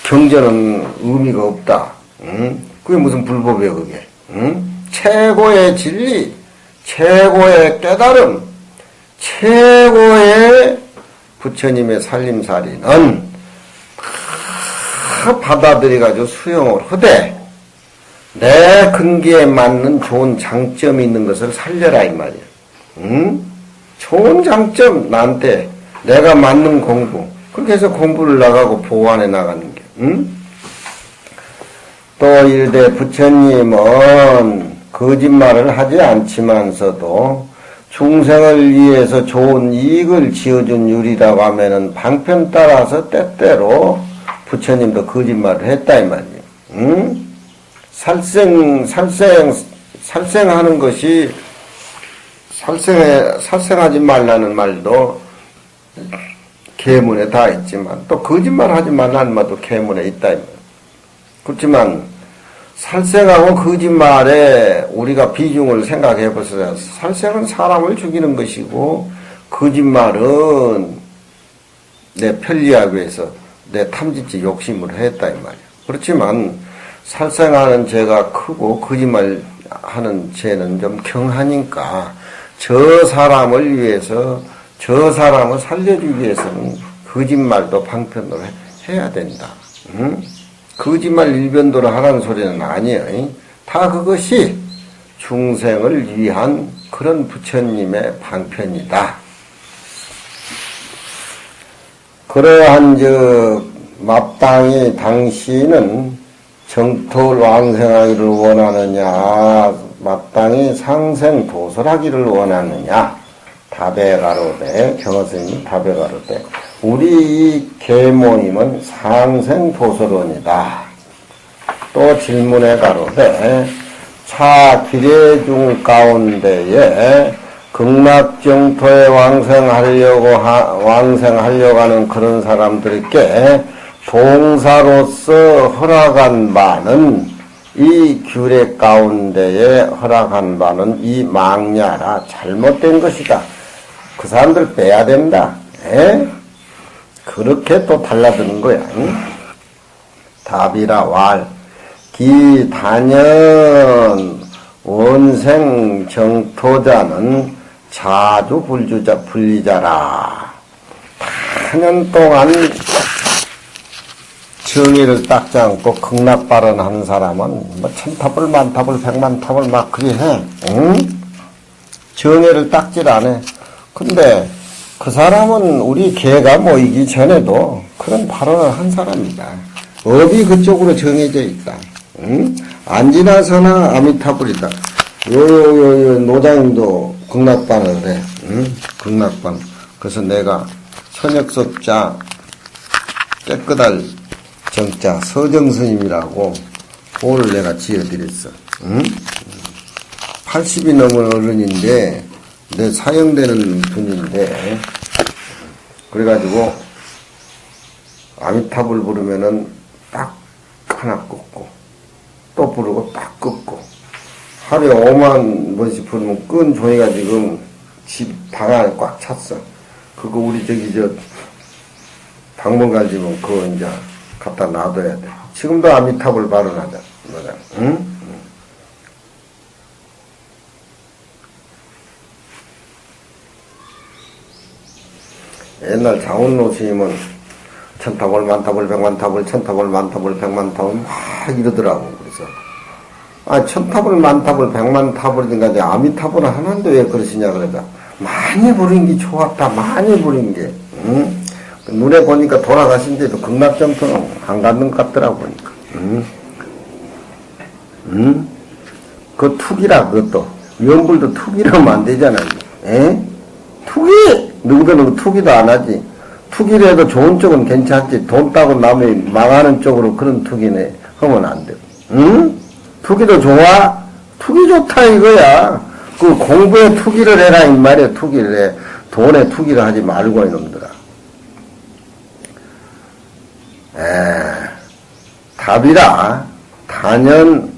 경전은 의미가 없다. 그게 무슨 불법이야 그게. 최고의 진리, 최고의 깨달음, 최고의 부처님의 살림살이는 다 받아들여가지고 수용을 하되, 내 근기에 맞는 좋은 장점이 있는 것을 살려라 이 말이야. 좋은 장점, 나한테 내가 맞는 공부, 그렇게 해서 공부를 나가고 보완해 나가는 게. 또 이르되 부처님은 거짓말을 하지 않지만서도 중생을 위해서 좋은 이익을 지어준 유리라고 하면은 방편 따라서 때때로 부처님도 거짓말을 했다 이 말이에요. 살생하는 것이 살생하지 말라는 말도 계문에 다 있지만, 또 거짓말 하지 말라는 말도 계문에 있다 이 말이에요. 그렇지만 살생하고 거짓말에 우리가 비중을 생각해 보세요. 살생은 사람을 죽이는 것이고, 거짓말은 내 편리하기 위해서 내 탐진치 욕심으로 했다 이 말이에요. 그렇지만 살생하는 죄가 크고 거짓말하는 죄는 좀 경하니까, 저 사람을 위해서, 저 사람을 살려주기 위해서는 거짓말도 방편으로 해야 된다. 거짓말 일변도로 하라는 소리는 아니에요. 다 그것이 중생을 위한 그런 부처님의 방편이다. 그러한 마땅히 당신은 정토를 왕생하기를 원하느냐, 마땅히 상생도설하기를 원하느냐. 답에 가로되, 경허스님이 답에 가로되, 우리 이 계모임은 상생도서론이다. 또 질문에 가로되, 차 기례중 가운데에 극락정토에 왕생하려고 하는 그런 사람들께 봉사로서 허락한 바는, 이 규례 가운데에 허락한 바는 이 망냐라, 잘못된 것이다. 그 사람들 빼야 된다. 그렇게 또 달라드는 거야. 답이라 왈. 기단연 원생 정토자는 자주 불리자라. 단연 동안 정의를 닦지 않고 극락발언하는 사람은 뭐 천탑을 만탑을 백만탑을 막 그리 해. 정의를 닦질 않아. 근데 그 사람은 우리 개가 모이기 전에도 그런 발언을 한 사람이다. 업이 그쪽으로 정해져 있다. 안지나서나 아미타불이다. 노장님도 극락발언을 해. 극락반. 그래서 내가 선역섭자 깨끗할 정자 서정스님이라고 그거를 내가 지어드렸어. 80이 넘은 어른인데 내 사형되는 분인데 그래가지고 아미타불 부르면은 딱 하나 끊고 또 부르고 딱 끊고 하루에 5만 번씩 부르면 끈 종이가 지금 집 방 안에 꽉 찼어. 그거 우리 저기 박물관 집은 그거 이제 갖다 놔둬야 돼. 지금도 아미타불 발언하자. 뭐냐, 응? 옛날 장훈로 스님은 천타불, 만타불, 백만타불, 천타불, 만타불, 백만타불 막 이러더라고. 그래서 천타불, 만타불, 백만타불인가 아미타불은 하나인데 왜 그러시냐 그러자 많이 부른 게 좋았다. 많이 부른 게. 응? 눈에 보니까 돌아가신데도 극락정토는 안 갖는 것 같더라고 보니까. 그 투기라 그것도 연불도 투기라면 안 되잖아요. 에? 투기! 누구든 투기도 안 하지. 투기를 해도 좋은 쪽은 괜찮지. 돈 따고 남이 망하는 쪽으로 그런 투기네 하면 안 돼. 응? 투기도 좋아? 투기 좋다 이거야. 그 공부에 투기를 해라 이 말이야. 투기를 해. 돈에 투기를 하지 말고 이놈들아. 답이라. 단연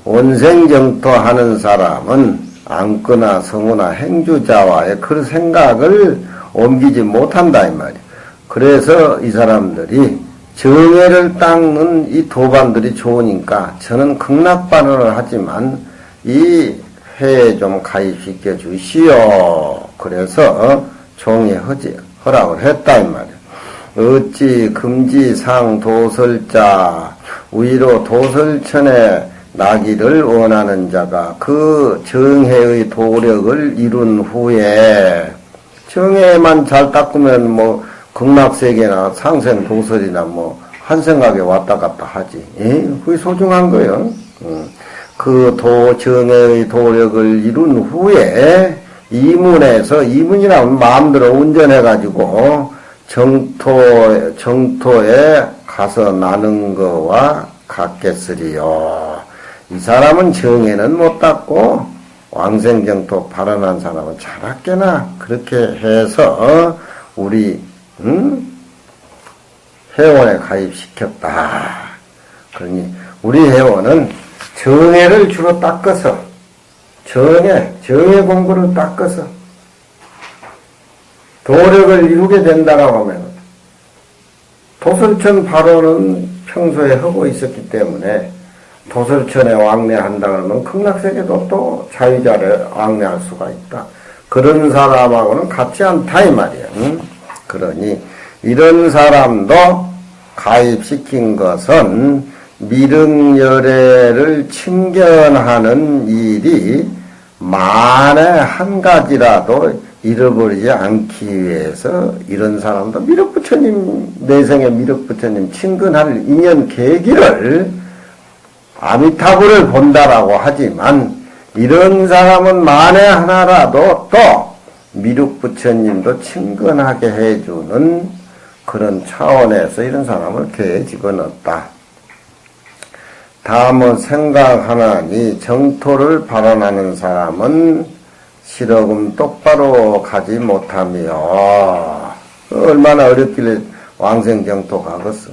원생정토 하는 사람은 안거나 성우나 행주자와의 그 생각을 옮기지 못한다 이 말이야. 그래서 이 사람들이 정해를 닦는 이 도반들이 좋으니까 저는 극락반언을 하지만 이 회에 좀 가입시켜 주시오. 그래서 종이 허락을 했다 이 말이야. 어찌 금지상 도설자 위로 도설천에 나기를 원하는 자가 그 정해의 도력을 이룬 후에 정해만 잘 닦으면 뭐 극락세계나 상생 도설이나 뭐 한 생각에 왔다 갔다 하지. 그게 소중한 거예요. 그 정해의 도력을 이룬 후에 이문에서 이문이라면 마음대로 운전해가지고 정토에 가서 나는 거와 같겠으리요. 이 사람은 정해는 못 닦고 왕생정토 발언한 사람은 잘할게나 그렇게 해서 우리 회원에 가입시켰다. 그러니 우리 회원은 정해를 주로 닦아서 정해 공부를 닦아서 도력을 이루게 된다라고 하면 도설천 발언은 평소에 하고 있었기 때문에 도설천에 왕래한다 그러면 극락세계도 또 자유자를 왕래할 수가 있다. 그런 사람하고는 같지 않다 이 말이야. 그러니 이런 사람도 가입시킨 것은 미륵열애를 친견하는 일이 만에 한 가지라도 잃어버리지 않기 위해서 이런 사람도 미륵부처님 내생의 미륵부처님 친근할 인연 계기를 아미타불을 본다라고 하지만 이런 사람은 만에 하나라도 또 미륵부처님도 친근하게 해주는 그런 차원에서 이런 사람을 교회에 집어넣었다. 다음은 생각하나니 정토를 발언하는 사람은 실어금 똑바로 가지 못하며 얼마나 어렵길래 왕생정토 가겠어.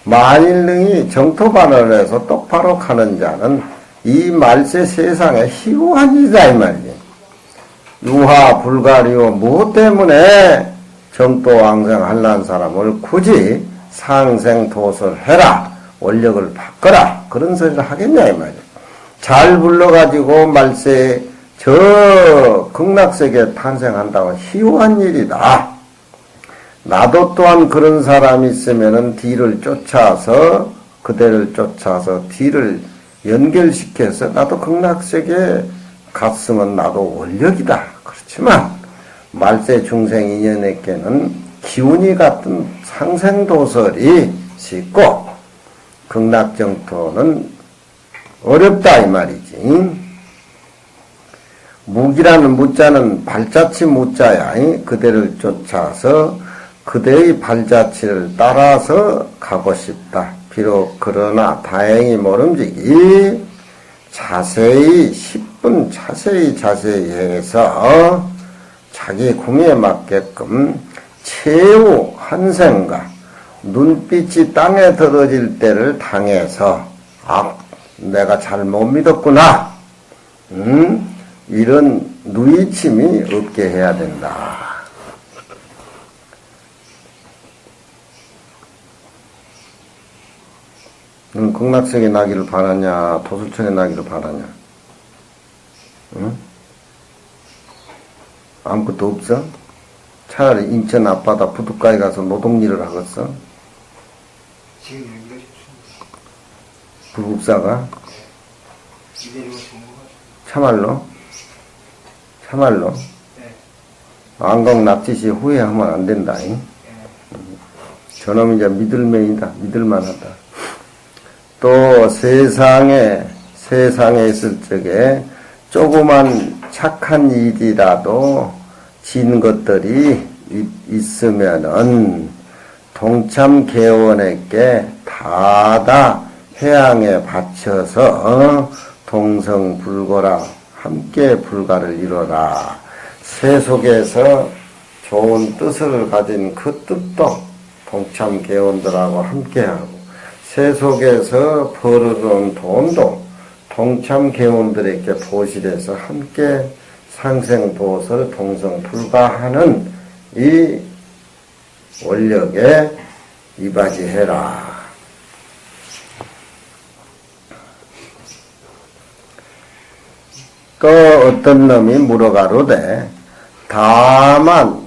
만일 능히 정토 발언을 해서 똑바로 가는 자는 이 말세 세상에 희우한 이다 이 말이지. 유화 불가리오 무엇 때문에 정토 왕생하려는 사람을 굳이 상생도설해라 원력을 바꿔라 그런 소리를 하겠냐 이 말이야. 잘 불러가지고 말세 저 극락세계에 탄생한다고 희우한 일이다. 나도 또한 그런 사람이 있으면은 뒤를 쫓아서 그대를 쫓아서 뒤를 연결시켜서 나도 극락세계에 갔으면 나도 원력이다. 그렇지만 말세 중생 인연에게는 기운이 같은 상생도설이 쉽고 극락정토는 어렵다 이 말이지. 무기라는 무자는 발자취 무자야. 그대를 쫓아서 그대의 발자취를 따라서 가고 싶다. 비록 그러나 다행히 모름지기 자세히 10분 자세히 해서 자기 궁에 맞게끔 최후 한 생각 눈빛이 땅에 떨어질 때를 당해서 내가 잘못 믿었구나 이런 누이침이 없게 해야 된다. 넌 극락성에 나기를 바라냐 도술청에 나기를 바라냐? 응? 아무것도 없어? 차라리 인천 앞바다 부둣가에 가서 노동일을 하겠어? 지금 여기가 좋습니다. 불국사가? 이대로 정보가 참말로? 참말로? 네. 안강 납치시 후회하면 안 된다. 잉? 저놈이 이제 믿을만이다. 믿을만하다. 또 세상에 있을 적에 조그만 착한 일이라도 진 것들이 있으면은 동참 개원에게 다다 해양에 바쳐서 동성불거라 함께 불가를 이뤄라. 새 속에서 좋은 뜻을 가진 그 뜻도 동참 개원들하고 함께하고 새 속에서 벌어들은 돈도 동참 개원들에게 보실해서 함께 상생보설 동성불가하는 이 원력에 이바지해라. 또 어떤 놈이 물어가로되 다만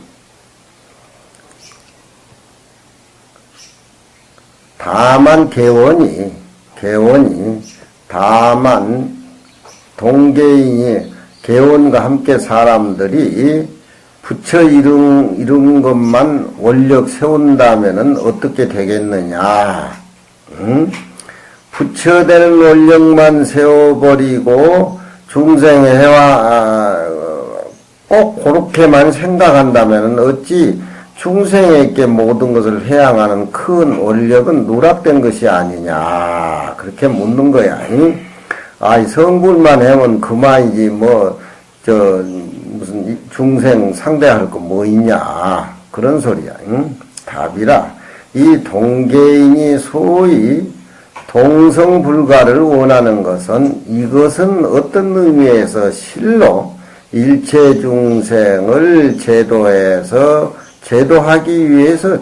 개원이 다만 동계인이 개원과 함께 사람들이 부처 이룬 것만 원력 세운다면은 어떻게 되겠느냐? 응? 부처되는 원력만 세워버리고 중생의 꼭 그렇게만 생각한다면은 어찌 중생에게 모든 것을 해양하는 큰 원력은 누락된 것이 아니냐 그렇게 묻는 거야. 응? 성불만 하면 그만이지 무슨 중생 상대할 거 뭐 있냐 그런 소리야. 응? 답이라 이 동계인이 소위 동성불가를 원하는 것은 이것은 어떤 의미에서 실로 일체 중생을 제도하기 위해서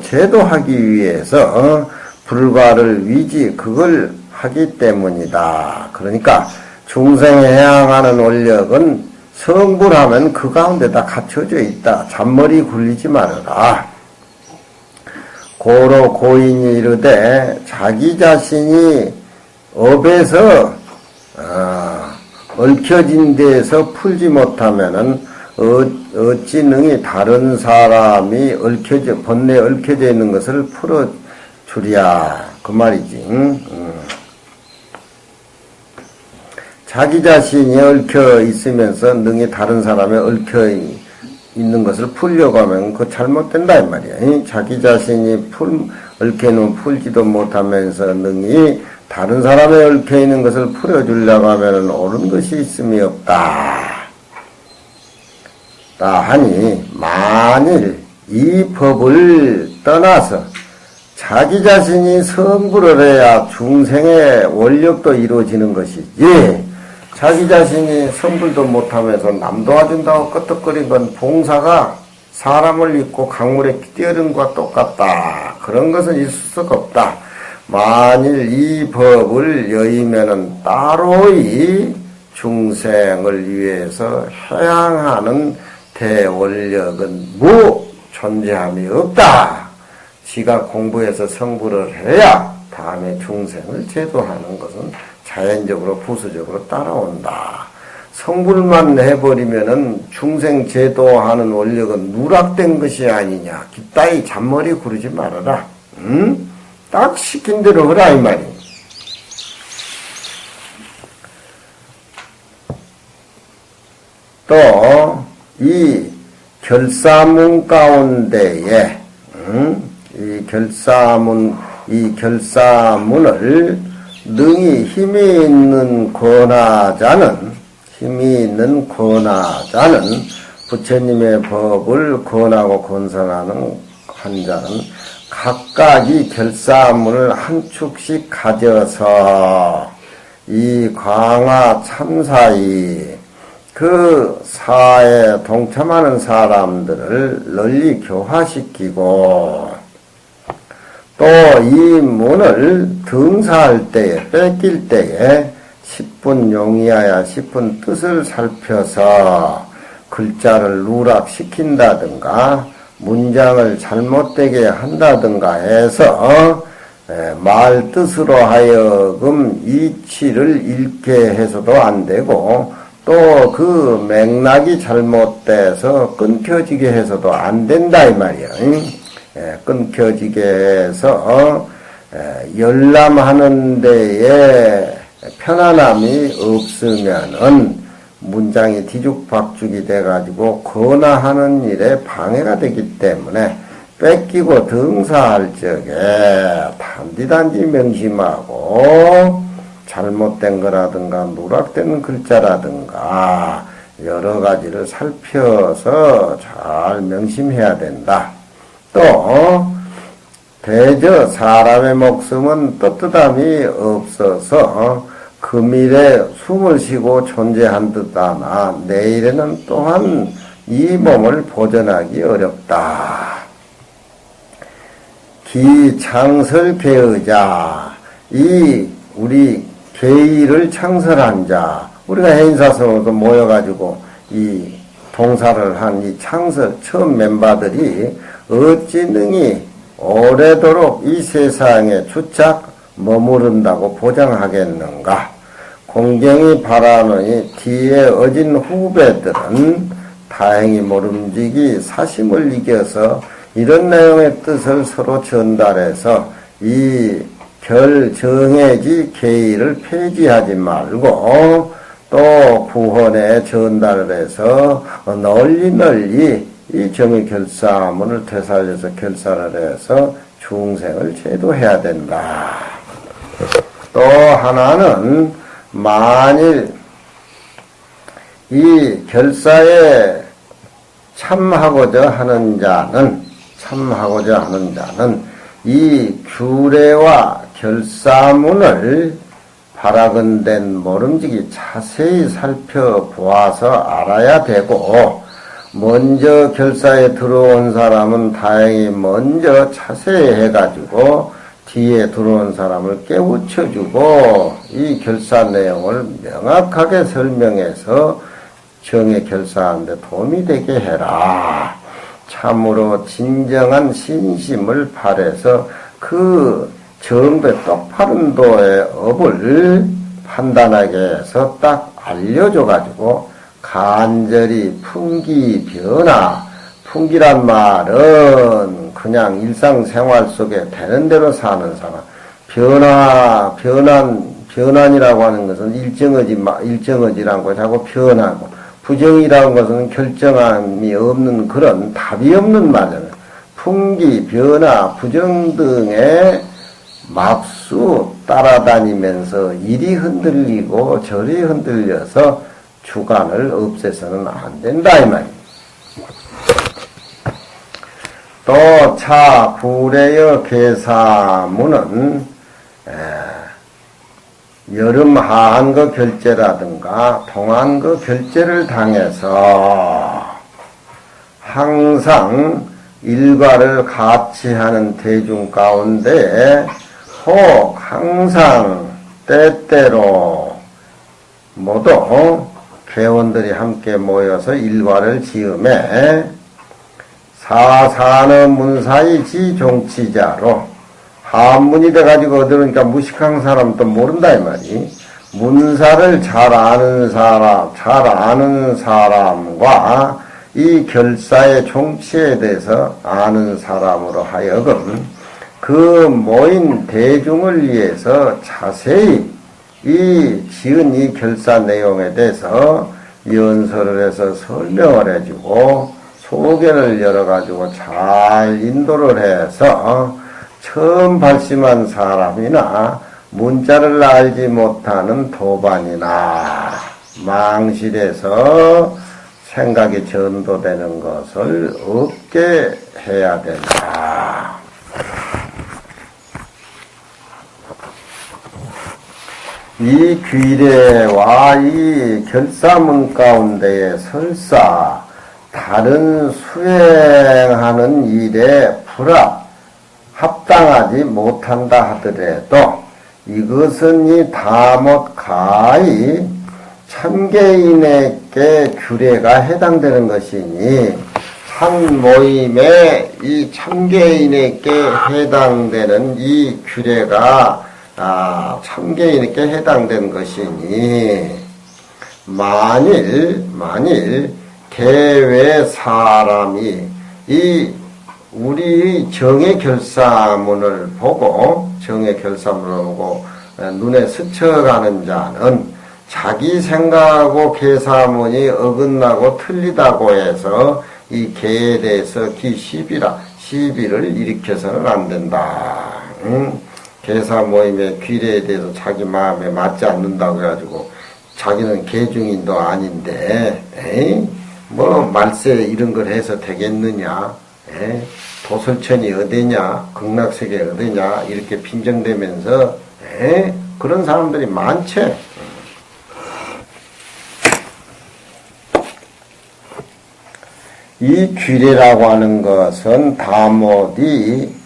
불가를 그걸 하기 때문이다. 그러니까 중생에 해양하는 원력은 성불하면 그 가운데 다 갖춰져 있다. 잔머리 굴리지 말아라. 고로 고인이 이르되 자기 자신이 업에서 얽혀진 데에서 풀지 못하면은 어찌 능히 다른 사람이 번뇌에 얽혀져 있는 것을 풀어주랴 그 말이지. 자기 자신이 얽혀 있으면서 능히 다른 사람에 얽혀 있는 것을 풀려고 하면 그거 잘못된다 이 말이야. 자기 자신이 얽혀있는 풀지도 못하면서 능히 다른 사람에 얽혀있는 것을 풀어주려고 하면 옳은 것이 있음이 없다. 하니 만일 이 법을 떠나서 자기 자신이 성불을 해야 중생의 원력도 이루어지는 것이지 자기 자신이 성불도 못하면서 남 도와준다고 끄떡거린 건 봉사가 사람을 입고 강물에 뛰어든 것과 똑같다. 그런 것은 있을 수가 없다. 만일 이 법을 여의면은 따로이 중생을 위해서 해양하는 대원력은 존재함이 없다. 지가 공부해서 성불을 해야 다음에 중생을 제도하는 것은 자연적으로 부수적으로 따라온다. 성불만 해버리면은 중생 제도하는 원력은 누락된 것이 아니냐. 기따위 잔머리 구르지 말아라. 응? 딱 시킨 대로 하라 이 말이. 또 이 결사문 가운데에 이 결사문을 능히 힘이 있는 권하자는 부처님의 법을 권하고 권선하는 한 자는 각각 이 결사문을 한 축씩 가져서 이 광화 참사이 그 사에 동참하는 사람들을 널리 교화시키고 또 이 문을 등사할 때에 뺏길 때에 10분 용이하여 10분 뜻을 살펴서 글자를 누락시킨다든가 문장을 잘못되게 한다든가 해서 말 뜻으로 하여금 이치를 잃게 해서도 안 되고 또 그 맥락이 잘못돼서 끊겨지게 해서도 안 된다 이 말이야. 끊겨지게 해서 열람하는 데에 편안함이 없으면은 문장이 뒤죽박죽이 돼가지고 권하하는 일에 방해가 되기 때문에 뺏기고 등사할 적에 단지 명심하고 잘못된 거라든가 누락된 글자라든가 여러 가지를 살펴서 잘 명심해야 된다. 또 대저 사람의 목숨은 떳떳함이 없어서 금일에 숨을 쉬고 존재한 듯하나 내일에는 또한 이 몸을 보존하기 어렵다. 기창설 개의자 이 우리 계의를 창설한 자 우리가 해인사성으로 모여가지고 이 동사를 한 이 창설 처음 멤버들이 어찌 능히 오래도록 이 세상에 주착 머무른다고 보장하겠는가. 공경이 바라노니 뒤에 어진 후배들은 다행히 모름지기 사심을 이겨서 이런 내용의 뜻을 서로 전달해서 이 결정해지 계의를 폐지하지 말고 또 구헌에 전달을 해서 널리 이 정의 결사문을 되살려서 결사를 해서 중생을 제도해야 된다. 또 하나는 만일 이 결사에 참하고자 하는 자는 이 규례와 결사문을 바라건댄 모름지기 자세히 살펴보아서 알아야 되고 먼저 결사에 들어온 사람은 다행히 먼저 자세히 해가지고 뒤에 들어온 사람을 깨우쳐주고 이 결사 내용을 명확하게 설명해서 정에 결사하는 데 도움이 되게 해라. 참으로 진정한 신심을 발해서 그 정배 똑바른 도의 업을 판단하게 해서 딱 알려줘가지고 간절히 풍기란 말은 그냥 일상생활 속에 되는 대로 사는 사람. 변환이라고 하는 것은 일정어지라고 자꾸 변하고, 부정이라는 것은 결정함이 없는 그런 답이 없는 말이잖아요. 풍기, 변화, 부정 등의 맙수 따라다니면서 이리 흔들리고 저리 흔들려서 주관을 없애서는 안 된다 이 말이에요. 또 차 구례여 계사문은 여름 하한거 결제라든가 동한거 결제를 당해서 항상 일과를 같이 하는 대중 가운데 혹 항상 때때로 모두 회원들이 함께 모여서 일과를 지음에 사산의 문사의 지종치자로 한문이 돼가지고 어디로니까 무식한 사람도 모른다 이 말이. 문사를 잘 아는 사람과 이 결사의 종치에 대해서 아는 사람으로 하여금 그 모인 대중을 위해서 자세히 이 지은 이 결사 내용에 대해서 연설을 해서 설명을 해주고 소개를 열어가지고 잘 인도를 해서 처음 발심한 사람이나 문자를 알지 못하는 도반이나 망실에서 생각이 전도되는 것을 없게 해야 된다. 이 귀례와 이 결사문 가운데에 설사 다른 수행하는 일에 합당하지 못한다 하더라도 이것은 이 다못 가히 참개인에게 규례가 해당되는 것이니 한 모임에 이 참개인에게 해당되는 이 규례가 참개인에게 해당된 것이니 만일 개외 사람이 이 우리 정의 결사문을 보고 눈에 스쳐가는 자는 자기 생각하고 계사문이 어긋나고 틀리다고 해서 이 개에 대해서 시비를 일으켜서는 안 된다. 계사 모임의 귀례에 대해서 자기 마음에 맞지 않는다고 해가지고 자기는 개중인도 아닌데 뭐 말세 이런 걸 해서 되겠느냐, 도설천이 어디냐, 극락세계 어디냐 이렇게 빈정대면서 그런 사람들이 많지. 이 귀례라고 하는 것은 다못이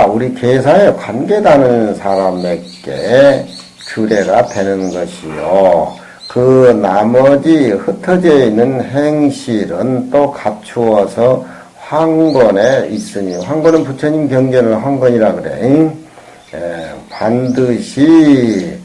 우리 계사에 관계다는 사람에게 규례가 되는 것이요. 그 나머지 흩어져 있는 행실은 또 갖추어서 황건에 있으니, 황건은 부처님 경전을 황건이라 그래. 반드시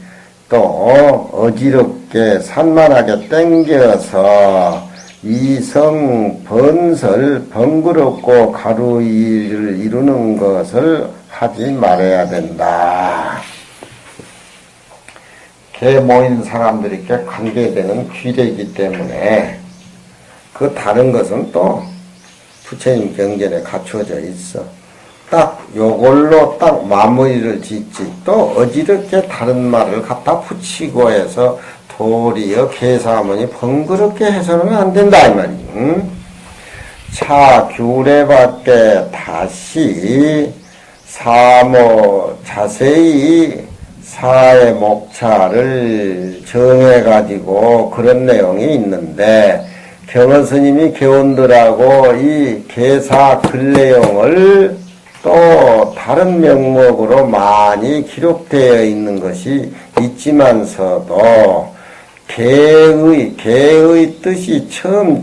또 어지럽게 산만하게 땡겨서 이성 번설 번거롭고 가루일을 이루는 것을 하지 말아야 된다. 개 모인 사람들에게 관계되는 귀례이기 때문에 그 다른 것은 또 부처님 경전에 갖추어져 있어. 딱 요걸로 딱 마무리를 짓지 또 어지럽게 다른 말을 갖다 붙이고 해서 도리어 계사문이 번거롭게 해서는 안 된다 이 말이지. 차 규례밖에 다시 자세히 사의 목차를 정해가지고 그런 내용이 있는데 경허스님이 개원들하고 이 계사 글내용을 또 다른 명목으로 많이 기록되어 있는 것이 있지만서도 개의 뜻이 처음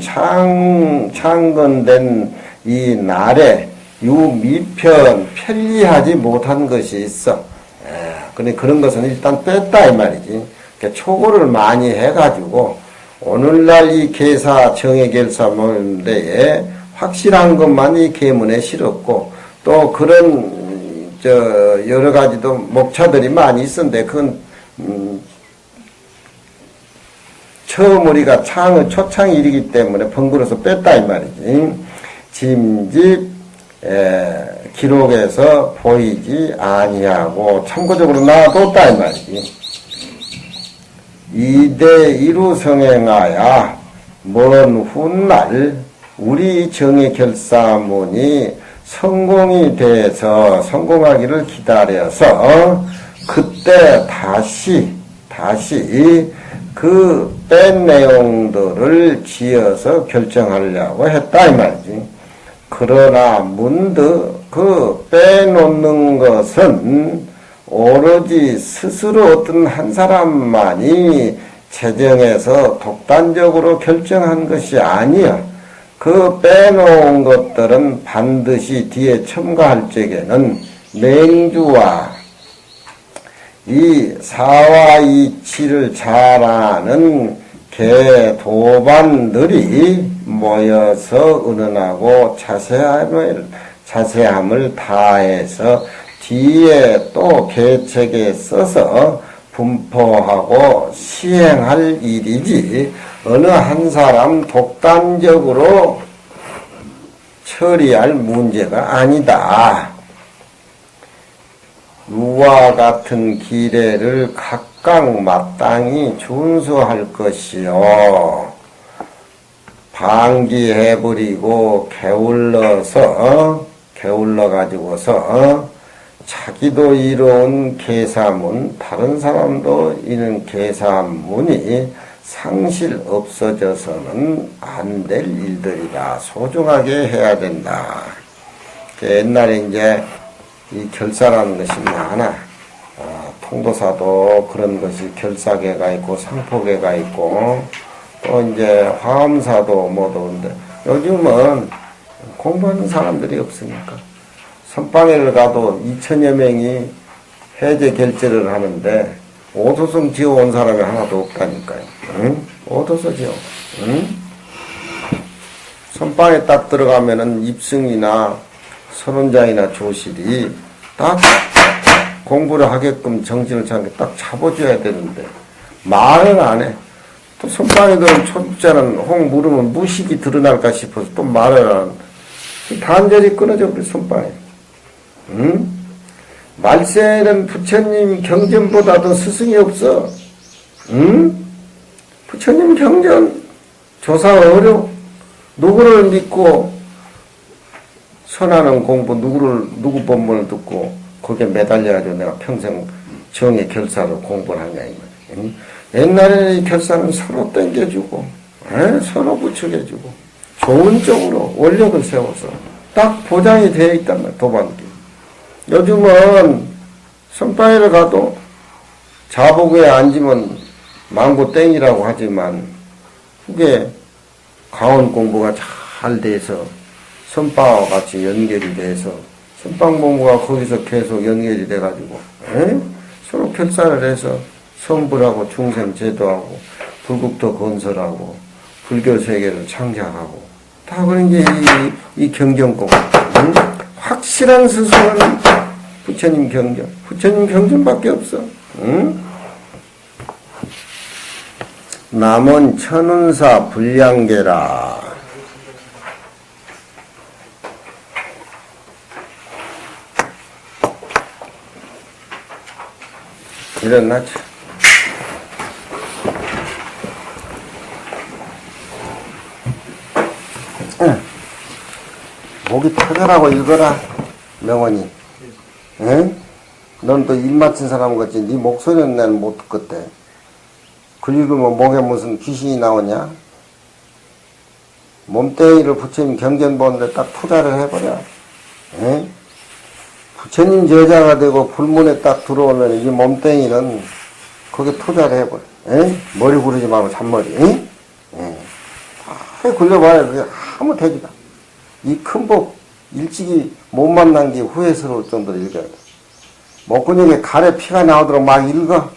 창건된 이 날에 유미편 편리하지 못한 것이 있어. 근데 그런 것은 일단 뺐다 이 말이지. 그러니까 초고를 많이 해가지고 오늘날 이 계사 정해결사문대에 확실한 것만 이 계문에 실었고 또 그런 여러 가지도 목차들이 많이 있었는데 그건 처음 우리가 초창일이기 때문에 번거로워서 뺐다 이 말이지. 짐집 기록에서 보이지 아니하고 참고적으로 놔뒀다 이 말이지. 이대 이루 성행하야 먼 훗날 우리 정의 결사문이 성공이 돼서 성공하기를 기다려서 그때 다시 그 뺀 내용들을 지어서 결정하려고 했다 이 말이지. 그러나 문득 그 빼놓는 것은 오로지 스스로 어떤 한 사람만이 제정해서 독단적으로 결정한 것이 아니야. 그 빼놓은 것들은 반드시 뒤에 첨가할 적에는 맹주와 이 사와 이치를 잘 아는 개도반들이 모여서 은은하고 자세함을 다해서 뒤에 또 계책에 써서 분포하고 시행할 일이지 어느 한 사람 독단적으로 처리할 문제가 아니다. 이와 같은 기례를 각각 마땅히 준수할 것이요. 방기해버리고 게을러 가지고서 자기도 이룬 계사문, 다른 사람도 이룬 계사문이 상실 없어져서는 안 될 일들이다. 소중하게 해야 된다. 옛날에 이제 이 결사라는 것이 많아. 통도사도 그런 것이 결사계가 있고 상포계가 있고 또 이제 화엄사도 뭐도인데 요즘은 공부하는 사람들이 없으니까 선방에를 가도 2000여 명이 해제 결제를 하는데 오도성 지어온 사람이 하나도 없다니까요. 응? 오도서 지어. 응? 선방에 딱 들어가면은 입승이나 선원장이나 조실이 딱 공부를 하게끔 정신을 차게 딱 잡아줘야 되는데 말은 안 해. 또 선방에들은 초급자는 혹 물으면 무식이 드러날까 싶어서 또 말을 안 해. 단절이 끊어져 버려 선방에. 응? 말세는 부처님 경전보다도 스승이 없어. 응? 부처님 경전 조사 어려워. 누구를 믿고 선하는 공부, 누구 법문을 듣고 거기에 매달려가지고 내가 평생 정의 결사로 공부를 하냐, 이 말이야. 옛날에는 이 결사는 서로 땡겨주고, 서로 부추겨주고, 좋은 쪽으로 원력을 세워서 딱 보장이 되어 있단 말이야, 도반기. 요즘은 선방에를 가도 자복에 앉으면 망고 땡이라고 하지만, 그게 가온 공부가 잘 돼서 선방과 같이 연결이 돼서 선방 공부가 거기서 계속 연결이 돼가지고 서로 결사를 해서 성불하고 중생 제도하고 불국토 건설하고 불교 세계를 창작하고 다 그런 게 이 경전 공부. 확실한 스승은 부처님 경전. 부처님 경전밖에 없어. 남은 천운사 불량계라. 일어나죠. 목이 터져라고 읽어라, 명원이. 응? 넌 또 입 맞춘 사람 같지. 네 목소리는 나는 못 듣겠대. 글 읽으면 목에 무슨 귀신이 나오냐? 몸뚱이를 부처님 경전 보는데 딱 투자를 해버려. 응? 부처님 제자가 되고 불문에 딱 들어오면 이 몸뚱이는 거기에 투자를 해버려. 머리 구르지 말고 잔머리. 굴려봐야 그게 아무 대기다. 이 큰 복 일찍이 못 만난 게 후회스러울 정도로 읽어야 돼. 목근육에 가래 피가 나오도록 막 읽어.